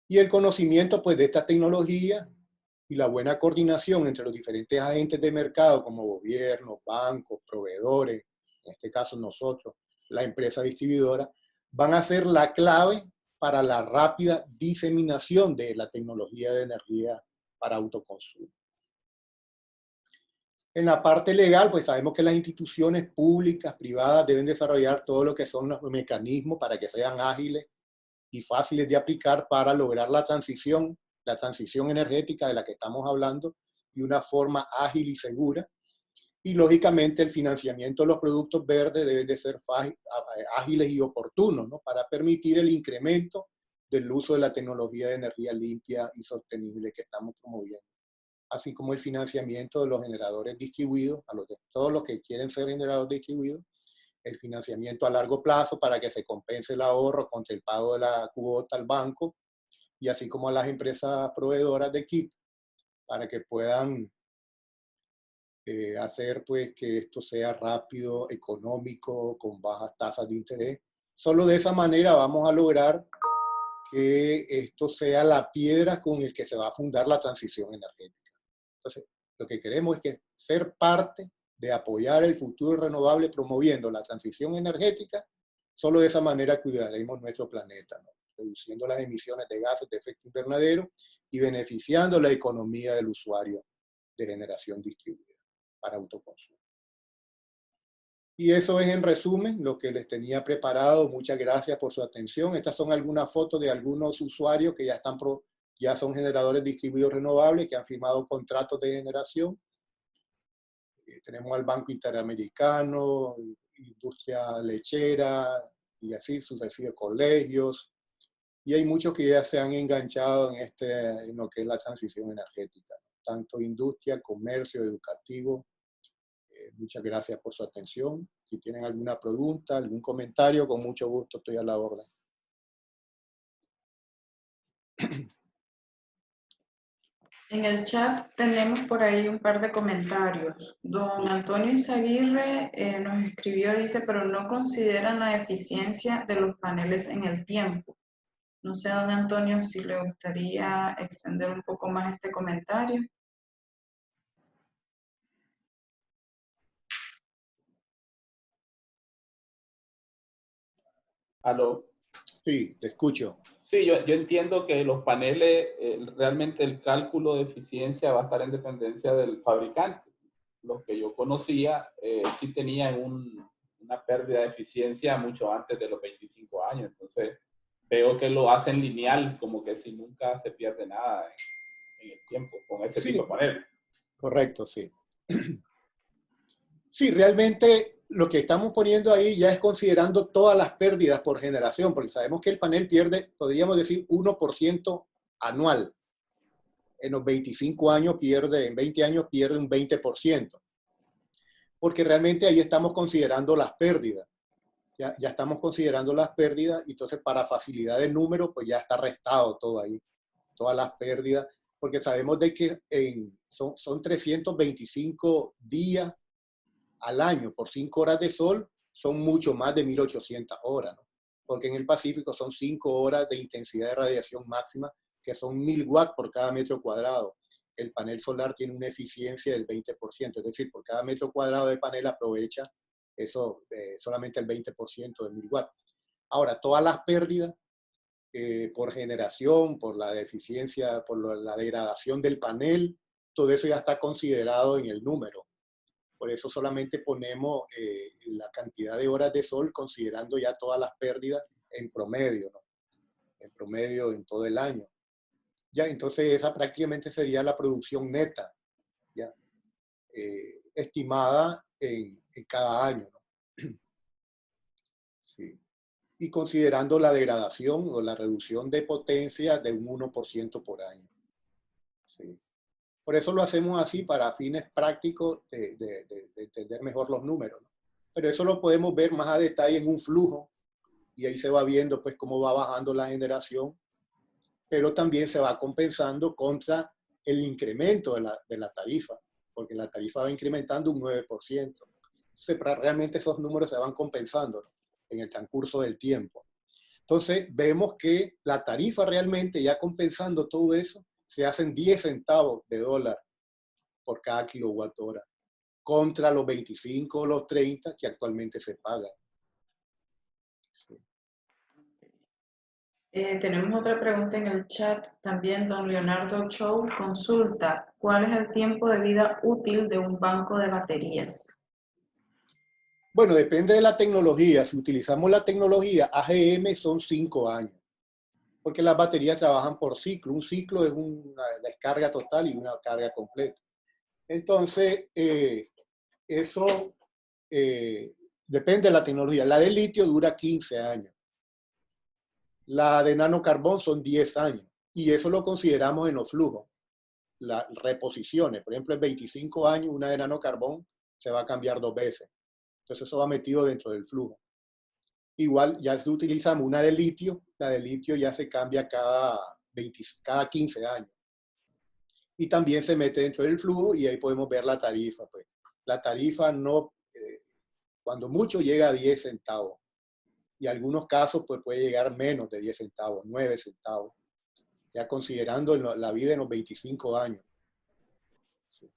Y el conocimiento pues, de esta tecnología y la buena coordinación entre los diferentes agentes de mercado, como gobiernos, bancos, proveedores, en este caso nosotros, la empresa distribuidora, van a ser la clave para la rápida diseminación de la tecnología de energía para autoconsumo. En la parte legal, pues sabemos que las instituciones públicas, privadas, deben desarrollar todo lo que son los mecanismos para que sean ágiles y fáciles de aplicar para lograr la transición energética de la que estamos hablando de una forma ágil y segura. Y lógicamente el financiamiento de los productos verdes deben de ser ágiles y oportunos, ¿no? Para permitir el incremento del uso de la tecnología de energía limpia y sostenible que estamos promoviendo. Así como el financiamiento de los generadores distribuidos, todos los que quieren ser generadores distribuidos, el financiamiento a largo plazo para que se compense el ahorro contra el pago de la cuota al banco, y así como a las empresas proveedoras de equipo, para que puedan hacer pues, que esto sea rápido, económico, con bajas tasas de interés. Solo de esa manera vamos a lograr que esto sea la piedra con el que se va a fundar la transición energética. Entonces, lo que queremos es que ser parte de apoyar el futuro renovable promoviendo la transición energética. Solo de esa manera cuidaremos nuestro planeta, ¿no? Reduciendo las emisiones de gases de efecto invernadero y beneficiando la economía del usuario de generación distribuida para autoconsumo. Y eso es en resumen lo que les tenía preparado. Muchas gracias por su atención. Estas son algunas fotos de algunos usuarios que ya son generadores distribuidos renovables, que han firmado contratos de generación. Tenemos al Banco Interamericano, industria lechera, y así sucesivos colegios. Y hay muchos que ya se han enganchado en lo que es la transición energética, tanto industria, comercio, educativo. Muchas gracias por su atención. Si tienen alguna pregunta, algún comentario, con mucho gusto estoy a la orden. En el chat tenemos por ahí un par de comentarios. Don Antonio Izaguirre nos escribió, dice, pero no consideran la eficiencia de los paneles en el tiempo. No sé, don Antonio, si le gustaría extender un poco más este comentario. Aló. Sí, te escucho. Sí, yo entiendo que los paneles, realmente el cálculo de eficiencia va a estar en dependencia del fabricante. Los que yo conocía sí tenían una pérdida de eficiencia mucho antes de los 25 años. Entonces, veo que lo hacen lineal, como que si nunca se pierde nada en el tiempo con ese tipo de paneles. Correcto, sí. Sí, realmente lo que estamos poniendo ahí ya es considerando todas las pérdidas por generación, porque sabemos que el panel pierde, podríamos decir, 1% anual. En los 25 años pierde, en 20 años pierde un 20%. Porque realmente ahí estamos considerando las pérdidas. Ya estamos considerando las pérdidas, y entonces para facilidad de número, pues ya está restado todo ahí, todas las pérdidas, porque sabemos de que son 325 días al año por 5 horas de sol, son mucho más de 1800 horas, ¿no? Porque en el Pacífico son 5 horas de intensidad de radiación máxima, que son 1000 watts por cada metro cuadrado. El panel solar tiene una eficiencia del 20%, es decir, por cada metro cuadrado de panel aprovecha eso, solamente el 20% de 1000 watts. Ahora, todas las pérdidas por generación, por la deficiencia, por la degradación del panel, todo eso ya está considerado en el número. Por eso solamente ponemos la cantidad de horas de sol considerando ya todas las pérdidas en promedio, ¿no? En promedio en todo el año. Ya, entonces esa prácticamente sería la producción neta, ya, estimada en cada año, ¿no? Sí. Y considerando la degradación o la reducción de potencia de un 1% por año. Sí. Por eso lo hacemos así, para fines prácticos de entender mejor los números, ¿no? Pero eso lo podemos ver más a detalle en un flujo, y ahí se va viendo pues cómo va bajando la generación, pero también se va compensando contra el incremento de la tarifa, porque la tarifa va incrementando un 9%. Entonces, realmente esos números se van compensando, ¿no?, en el transcurso del tiempo. Entonces, vemos que la tarifa realmente, ya compensando todo eso, se hacen 10 centavos de dólar por cada kilowatt hora, contra los 25 o los 30 que actualmente se pagan. Sí. Tenemos otra pregunta en el chat también. Don Leonardo Chow consulta: ¿cuál es el tiempo de vida útil de un banco de baterías? Bueno, depende de la tecnología. Si utilizamos la tecnología AGM, son 5 años, porque las baterías trabajan por ciclo. Un ciclo es una descarga total y una carga completa. Entonces, eso depende de la tecnología. La de litio dura 15 años. La de nanocarbón son 10 años. Y eso lo consideramos en los flujos. Las reposiciones, por ejemplo, en 25 años, una de nanocarbón se va a cambiar 2 veces. Entonces eso va metido dentro del flujo. Igual, ya si utilizamos una de litio, la de litio ya se cambia cada 15 años. Y también se mete dentro del flujo, y ahí podemos ver la tarifa. Pues. La tarifa no, cuando mucho llega a 10 centavos. Y en algunos casos pues, puede llegar menos de 10 centavos, 9 centavos. Ya considerando la vida en los 25 años. Sí.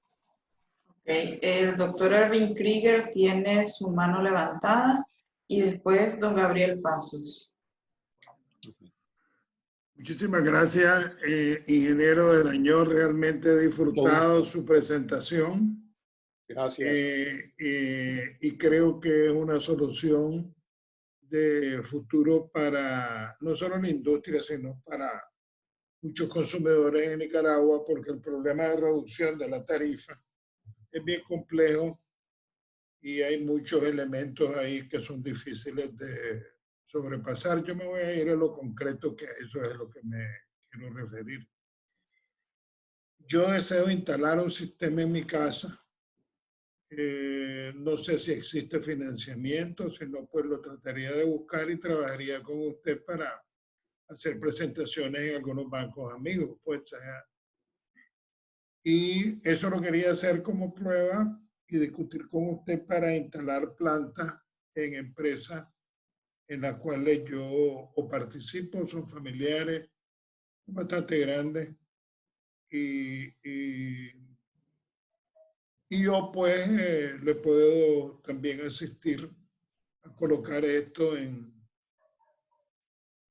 Okay. El doctor Erwin Krieger tiene su mano levantada, y después don Gabriel Pasos. Muchísimas gracias, ingeniero Delañó. Realmente he disfrutado su presentación. Gracias. Y creo que es una solución de futuro para no solo la industria, sino para muchos consumidores en Nicaragua, porque el problema de reducción de la tarifa es bien complejo y hay muchos elementos ahí que son difíciles de sobrepasar. Yo me voy a ir a lo concreto, que eso es a lo que me quiero referir. Yo deseo instalar un sistema en mi casa. No sé si existe financiamiento, si no, pues lo trataría de buscar y trabajaría con usted para hacer presentaciones en algunos bancos amigos. Pues, y eso lo quería hacer como prueba y discutir con usted para instalar plantas en empresas en las cuales yo o participo, son familiares, bastante grandes, y yo pues le puedo también asistir a colocar esto en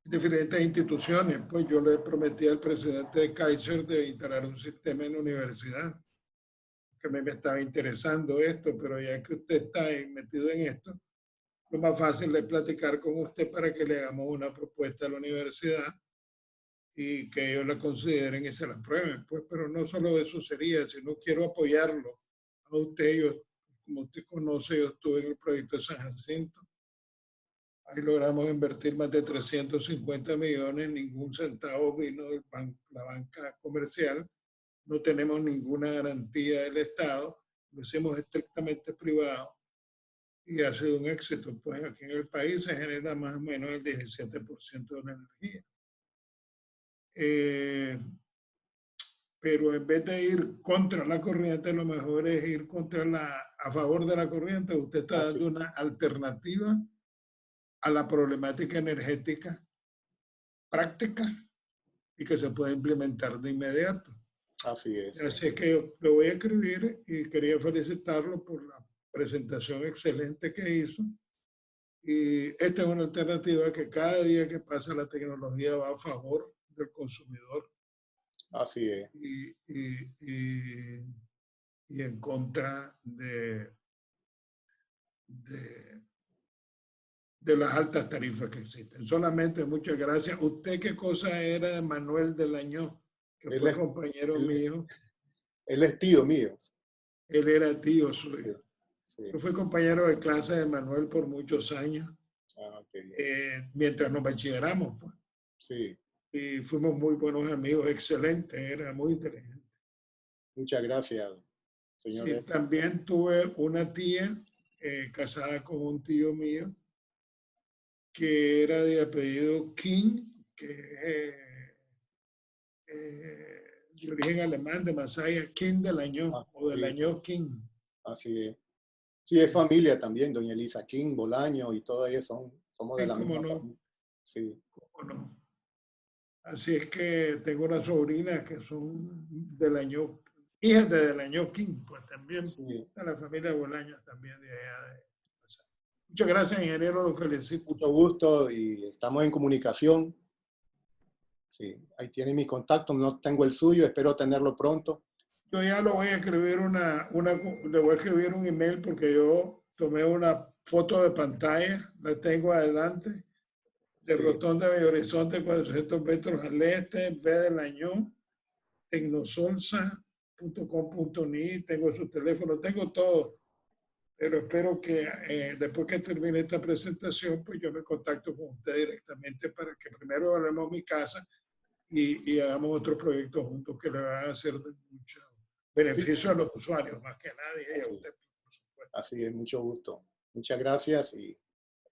diferentes instituciones. Pues yo le prometí al presidente de Kaiser de instalar un sistema en la universidad, que me estaba interesando esto, pero ya que usted está metido en esto, lo más fácil es platicar con usted para que le hagamos una propuesta a la universidad y que ellos la consideren y se la prueben. Pues, pero no solo eso sería, sino quiero apoyarlo a usted. Yo, como usted conoce, yo estuve en el proyecto de San Jacinto. Ahí logramos invertir más de 350 millones, ningún centavo vino de la banca comercial, no tenemos ninguna garantía del Estado, lo hicimos estrictamente privado y ha sido un éxito. Pues aquí en el país se genera más o menos el 17% de la energía. Pero en vez de ir contra la corriente, lo mejor es ir a favor de la corriente. Usted está dando una alternativa a la problemática energética práctica y que se puede implementar de inmediato. Así es. Así es que yo le voy a escribir y quería felicitarlo por la presentación excelente que hizo. Y esta es una alternativa que cada día que pasa la tecnología va a favor del consumidor. Así es. Y en contra de las altas tarifas que existen. Solamente muchas gracias. ¿Usted qué cosa era de Manuel Delañó, que fue compañero mío? Él es tío mío. Él era tío suyo. Sí. Yo fui compañero de clase de Manuel por muchos años, mientras nos bachilleramos. Pues. Sí. Y fuimos muy buenos amigos, excelente, era muy inteligente. Muchas gracias, señor. Sí, también tuve una tía casada con un tío mío, que era de apellido King, que de origen alemán, de Masaya, King Delañó, o Delañó King. Así es. Sí, es familia también, doña Elisa King, Bolaño y todo eso, somos de la misma familia. Sí. ¿Cómo no? Así es que tengo una sobrina que son Delañó, hijas de Delañó King, pues también, de la familia Bolaños también de allá. Muchas gracias, ingeniero, lo felicito. Mucho gusto y estamos en comunicación. Sí, ahí tiene mi contacto, no tengo el suyo, espero tenerlo pronto. Yo ya lo voy a escribir le voy a escribir un email porque yo tomé una foto de pantalla, la tengo adelante, de Rotonda de Horizonte, 400 metros al este, B Delañó, tecnosolsa.com.ni, tengo su teléfono, tengo todo. Pero espero que después que termine esta presentación, pues yo me contacto con usted directamente para que primero evaluemos mi casa y hagamos otro proyecto juntos que le van a hacer de mucho beneficio a los usuarios, más que nadie, y a usted, por supuesto. Así es, mucho gusto. Muchas gracias y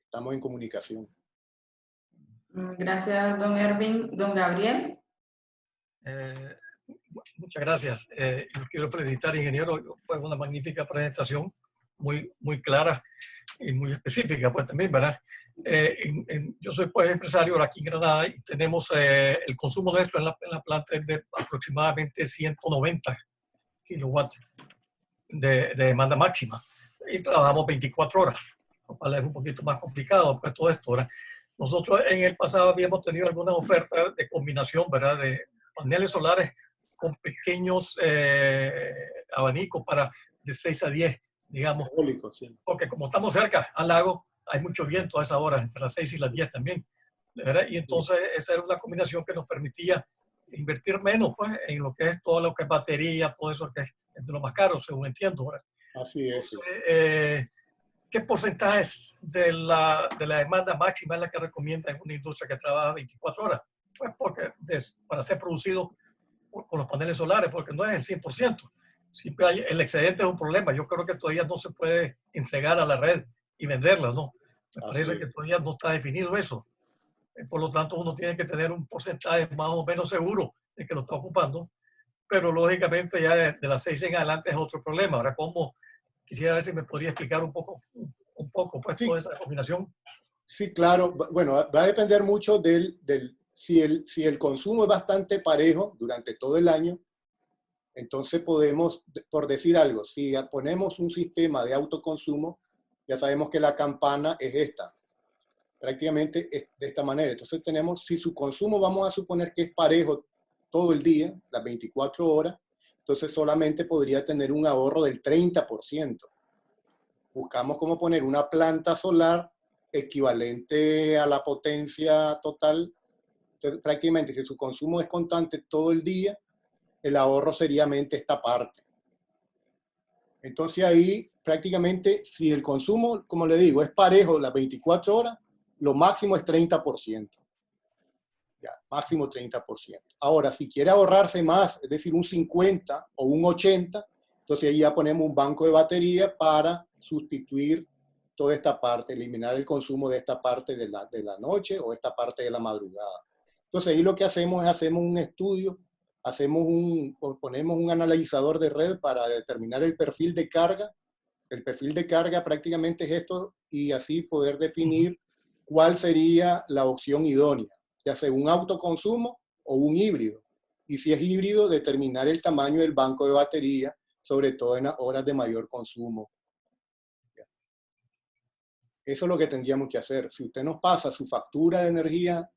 estamos en comunicación. Gracias, don Ervin. Don Gabriel. Muchas gracias. Yo quiero felicitar, ingeniero, fue una magnífica presentación, muy clara y muy específica, pues también, ¿verdad? Yo soy pues empresario aquí en Granada y tenemos el consumo nuestro en la planta es de aproximadamente 190 kilowatts de demanda máxima y trabajamos 24 horas, lo cual es un poquito más complicado, pues todo esto, ¿verdad? Nosotros en el pasado habíamos tenido algunas ofertas de combinación, ¿verdad? De paneles solares con pequeños abanicos para de 6 a 10, digamos. Sí. Porque como estamos cerca al lago, hay mucho viento a esa hora, entre las 6 y las 10 también, ¿verdad? Y entonces esa era una combinación que nos permitía invertir menos, pues, en lo que es todo lo que es batería, todo eso que es de lo más caro, según entiendo, ¿verdad? Así es. Entonces, ¿qué porcentajes de la demanda máxima es la que recomienda en una industria que trabaja 24 horas? Pues porque para ser producido con los paneles solares, porque no es el 100%. Siempre hay, el excedente es un problema. Yo creo que todavía no se puede entregar a la red y venderla, ¿no? Me parece que todavía no está definido eso. Por lo tanto, uno tiene que tener un porcentaje más o menos seguro de que lo está ocupando. Pero lógicamente ya de las 6 en adelante es otro problema. Ahora, ¿cómo? Quisiera ver si me podría explicar un poco pues, toda esa combinación. Sí, claro. Bueno, va a depender mucho si el consumo es bastante parejo durante todo el año, entonces podemos, por decir algo, si ponemos un sistema de autoconsumo, ya sabemos que la campana es esta, prácticamente es de esta manera. Entonces tenemos, si su consumo vamos a suponer que es parejo todo el día, las 24 horas, entonces solamente podría tener un ahorro del 30%. Buscamos cómo poner una planta solar equivalente a la potencia total Entonces, prácticamente, si su consumo es constante todo el día, el ahorro sería esta parte. Entonces ahí, prácticamente, si el consumo, como le digo, es parejo las 24 horas, lo máximo es 30%. Ya, máximo 30%. Ahora, si quiere ahorrarse más, es decir, un 50 o un 80, entonces ahí ya ponemos un banco de batería para sustituir toda esta parte, eliminar el consumo de esta parte de la noche o esta parte de la madrugada. Entonces ahí lo que hacemos es hacemos un estudio, ponemos un analizador de red para determinar el perfil de carga. El perfil de carga prácticamente es esto y así poder definir cuál sería la opción idónea, ya sea un autoconsumo o un híbrido. Y si es híbrido, determinar el tamaño del banco de batería, sobre todo en las horas de mayor consumo. Eso es lo que tendríamos que hacer. Si usted nos pasa su factura de energía,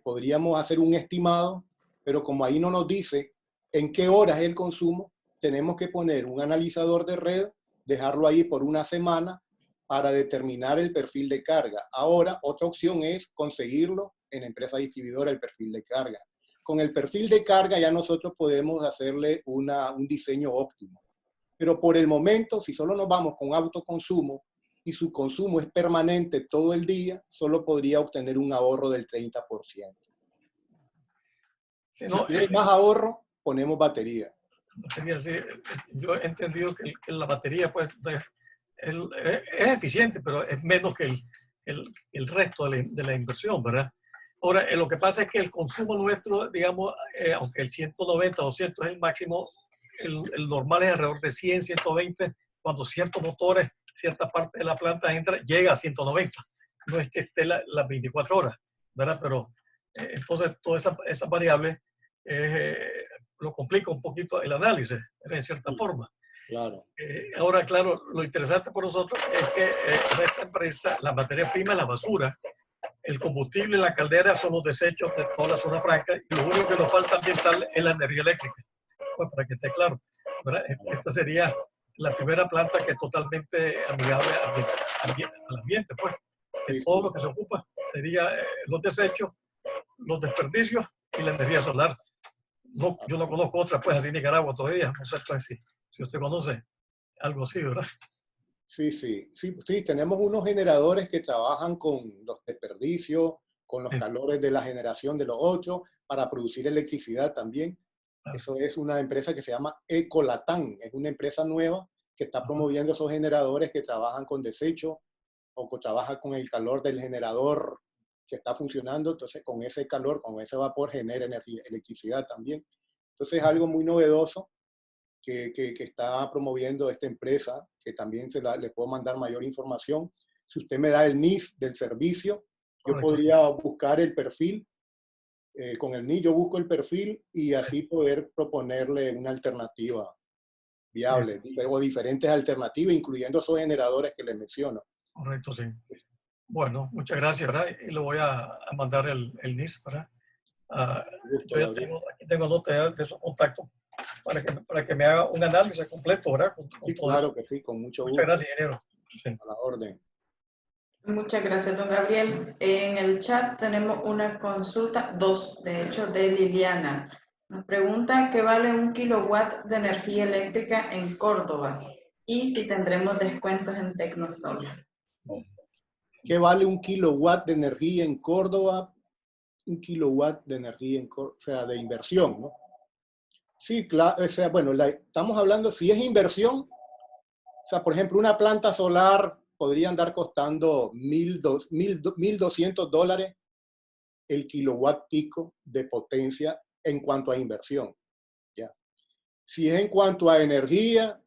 podríamos hacer un estimado, pero como ahí no nos dice en qué horas es el consumo, tenemos que poner un analizador de red, dejarlo ahí por una semana para determinar el perfil de carga. Ahora, otra opción es conseguirlo en la empresa distribuidora, el perfil de carga. Con el perfil de carga ya nosotros podemos hacerle un diseño óptimo. Pero por el momento, si solo nos vamos con autoconsumo y su consumo es permanente todo el día, solo podría obtener un ahorro del 30%. Sí, no, si hay más ahorro, ponemos batería. Sí, yo he entendido que la batería pues, es eficiente, pero es menos que el resto de la inversión, ¿verdad? Ahora, lo que pasa es que el consumo nuestro, digamos, aunque el 190 o 200 es el máximo, el normal es alrededor de 100, 120, cuando ciertos motores, cierta parte de la planta llega a 190. No es que esté las 24 horas, ¿verdad? Pero entonces todas esas variables lo complica un poquito el análisis, en cierta forma. Claro. Ahora, claro, lo interesante por nosotros es que en esta empresa la materia prima es la basura, el combustible y la caldera son los desechos de toda la zona franca y lo único que nos falta ambiental es la energía eléctrica. Pues para que esté claro, ¿verdad? Esta sería la primera planta que es totalmente amigable al ambiente, pues. Que todo lo que se ocupa sería los desechos, los desperdicios y la energía solar. No, yo no conozco otra, pues, así en Nicaragua todavía. No sé, pues, si usted conoce algo así, ¿verdad? Sí, tenemos unos generadores que trabajan con los desperdicios, con los calores de la generación de los otros, para producir electricidad también. Eso es una empresa que se llama Ecolatán, es una empresa nueva que está promoviendo esos generadores que trabajan con desecho o que trabajan con el calor del generador que está funcionando, entonces con ese calor, con ese vapor genera electricidad también. Entonces es algo muy novedoso que está promoviendo esta empresa, que también le puedo mandar mayor información. Si usted me da el NIS del servicio, yo podría buscar el perfil. Con el NIS yo busco el perfil y así poder proponerle una alternativa viable, o diferentes alternativas, incluyendo esos generadores que les menciono. Correcto, sí. Bueno, muchas gracias, ¿verdad? Y le voy a mandar el NIS, ¿verdad? Aquí tengo nota de esos contactos para que me haga un análisis completo, ¿verdad? Con sí, todo claro eso. que sí, con mucho gusto. gusto. Muchas gracias, ingeniero. Sí. A la orden. Muchas gracias, don Gabriel. En el chat tenemos una consulta, dos, de hecho, de Liliana. Nos pregunta qué vale 1 kilowatt de energía eléctrica en Córdoba y si tendremos descuentos en Tecnosol. ¿Qué vale 1 kilowatt de energía en Córdoba? 1 kilowatt de energía en Córdoba, o sea, de inversión, ¿no? Sí, claro, o sea, bueno, estamos hablando, si es inversión, o sea, por ejemplo, una planta solar podría andar costando $1,200 el kilowatt pico de potencia en cuanto a inversión. ¿Ya? Si es en cuanto a energía,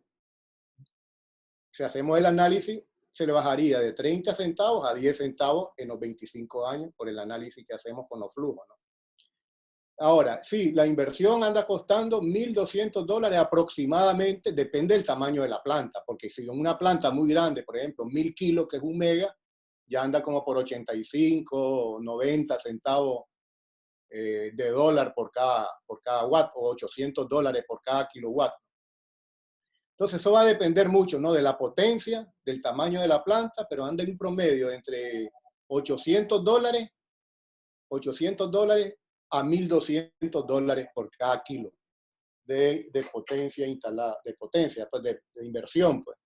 si hacemos el análisis, se le bajaría de 30 centavos a 10 centavos en los 25 años por el análisis que hacemos con los flujos, ¿no? Ahora, sí, la inversión anda costando $1,200 aproximadamente, depende del tamaño de la planta, porque si es una planta muy grande, por ejemplo, 1,000 kilos, que es un mega, ya anda como por 85, 90 centavos de dólar por cada watt, o $800 por cada kilowatt. Entonces, eso va a depender mucho, ¿no? De la potencia, del tamaño de la planta, pero anda en un promedio entre $800 $800 a $1,200 por cada kilo de potencia instalada, de potencia, pues de inversión, pues.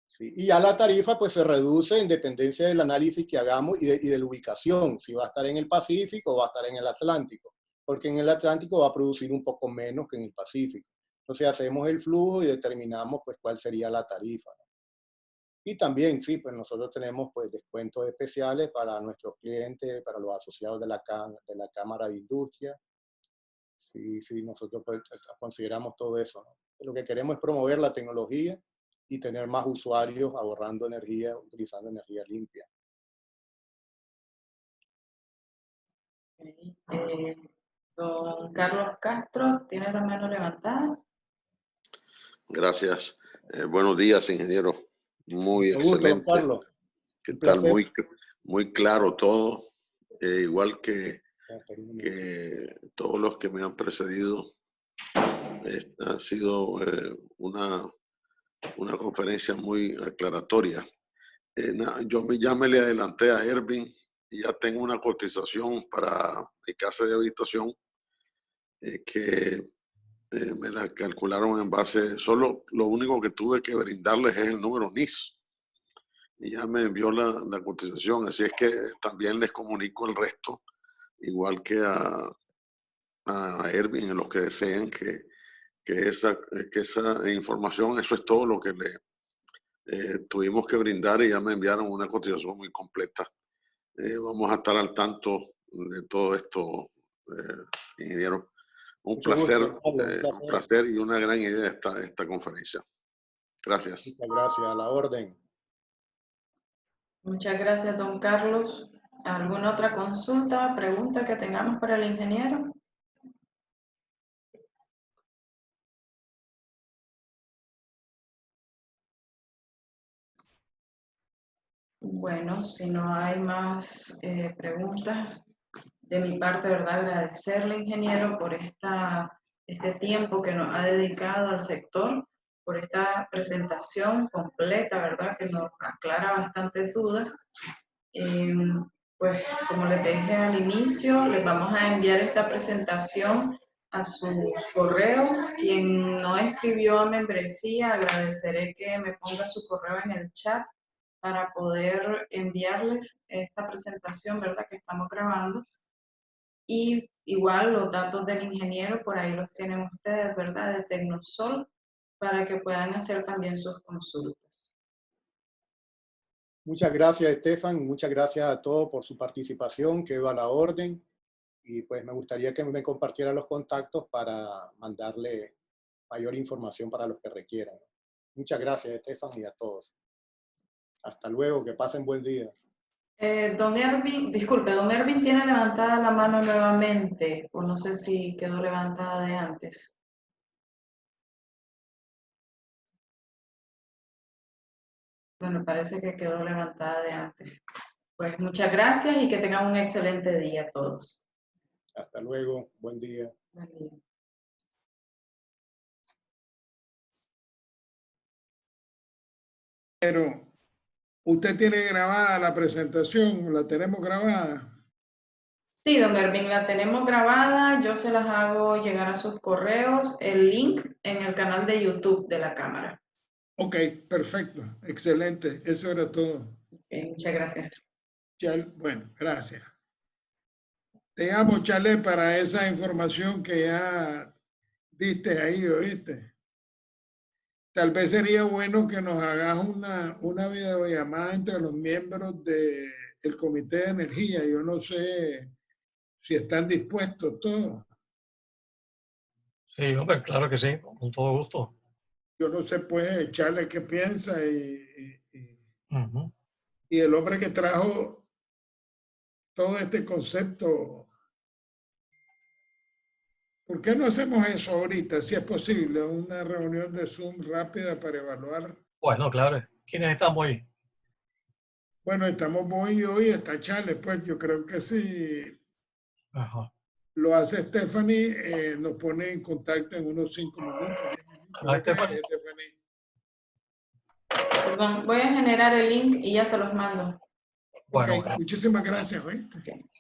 Sí, y ya la tarifa pues se reduce en dependencia del análisis que hagamos y de la ubicación, si va a estar en el Pacífico o va a estar en el Atlántico, porque en el Atlántico va a producir un poco menos que en el Pacífico. Entonces hacemos el flujo y determinamos pues cuál sería la tarifa, ¿no? Y también, sí, pues nosotros tenemos pues descuentos especiales para nuestros clientes, para los asociados de la Cámara de Industria. Sí, sí, nosotros pues consideramos todo eso, ¿no? Lo que queremos es promover la tecnología y tener más usuarios ahorrando energía, utilizando energía limpia. Don Carlos Castro, ¿tiene la mano levantada? Gracias. Buenos días, ingeniero. Muy Mucho gusto, don excelente. Carlos. ¿Qué Un tal? placer. Muy claro todo. Igual que todos los que me han precedido. Ha sido una conferencia muy aclaratoria. Ya me le adelanté a Ervin y ya tengo una cotización para mi casa de habitación que me la calcularon en base, solo lo único que tuve que brindarles es el número NIS. Y ya me envió la cotización, así es que también les comunico el resto, igual que a Ervin, en los que deseen que esa información, eso es todo lo que le tuvimos que brindar y ya me enviaron una cotización muy completa. Vamos a estar al tanto de todo esto, ingeniero. Un placer y una gran idea esta conferencia. Gracias. Muchas gracias, a la orden. Muchas gracias, don Carlos. ¿Alguna otra consulta, pregunta que tengamos para el ingeniero? Bueno, si no hay más preguntas, de mi parte, ¿verdad? Agradecerle, ingeniero, por este tiempo que nos ha dedicado al sector, por esta presentación completa, ¿verdad? Que nos aclara bastantes dudas. Pues, como les dije al inicio, les vamos a enviar esta presentación a sus correos. Quien no escribió a membresía, agradeceré que me ponga su correo en el chat para poder enviarles esta presentación, ¿verdad? Que estamos grabando. Y igual los datos del ingeniero, por ahí los tienen ustedes, ¿verdad? De Tecnosol, para que puedan hacer también sus consultas. Muchas gracias, Estefan. Muchas gracias a todos por su participación. Quedo a la orden. Y pues me gustaría que me compartiera los contactos para mandarle mayor información para los que requieran. Muchas gracias, Estefan, y a todos. Hasta luego, que pasen buen día. Don Ervin, disculpe, don Ervin tiene levantada la mano nuevamente, o no sé si quedó levantada de antes. Bueno, parece que quedó levantada de antes. Pues muchas gracias y que tengan un excelente día a todos. Hasta luego, buen día. Buen día. Pero usted tiene grabada la presentación, la tenemos grabada. Sí, don Ervin, la tenemos grabada, yo se las hago llegar a sus correos, el link en el canal de YouTube de la Cámara. Ok, perfecto, excelente, eso era todo. Okay, muchas gracias. Bueno, gracias. Te amo, Chale, para esa información que ya diste ahí, ¿oíste? Tal vez sería bueno que nos hagas una videollamada entre los miembros del Comité de Energía. Yo no sé si están dispuestos todos. Sí, hombre, claro que sí, con todo gusto. Yo no sé, pues, echarle qué piensa Uh-huh. y el hombre que trajo todo este concepto. ¿Por qué no hacemos eso ahorita, si es posible, una reunión de Zoom rápida para evaluar? Bueno, claro. ¿Quiénes estamos ahí? Bueno, estamos vos y yo y está Charles, pues yo creo que sí. Ajá. Lo hace Stephanie, nos pone en contacto en unos 5 minutos. Stephanie. Perdón, voy a generar el link y ya se los mando. Bueno, Okay, muchísimas gracias. ¿Oíste? Okay.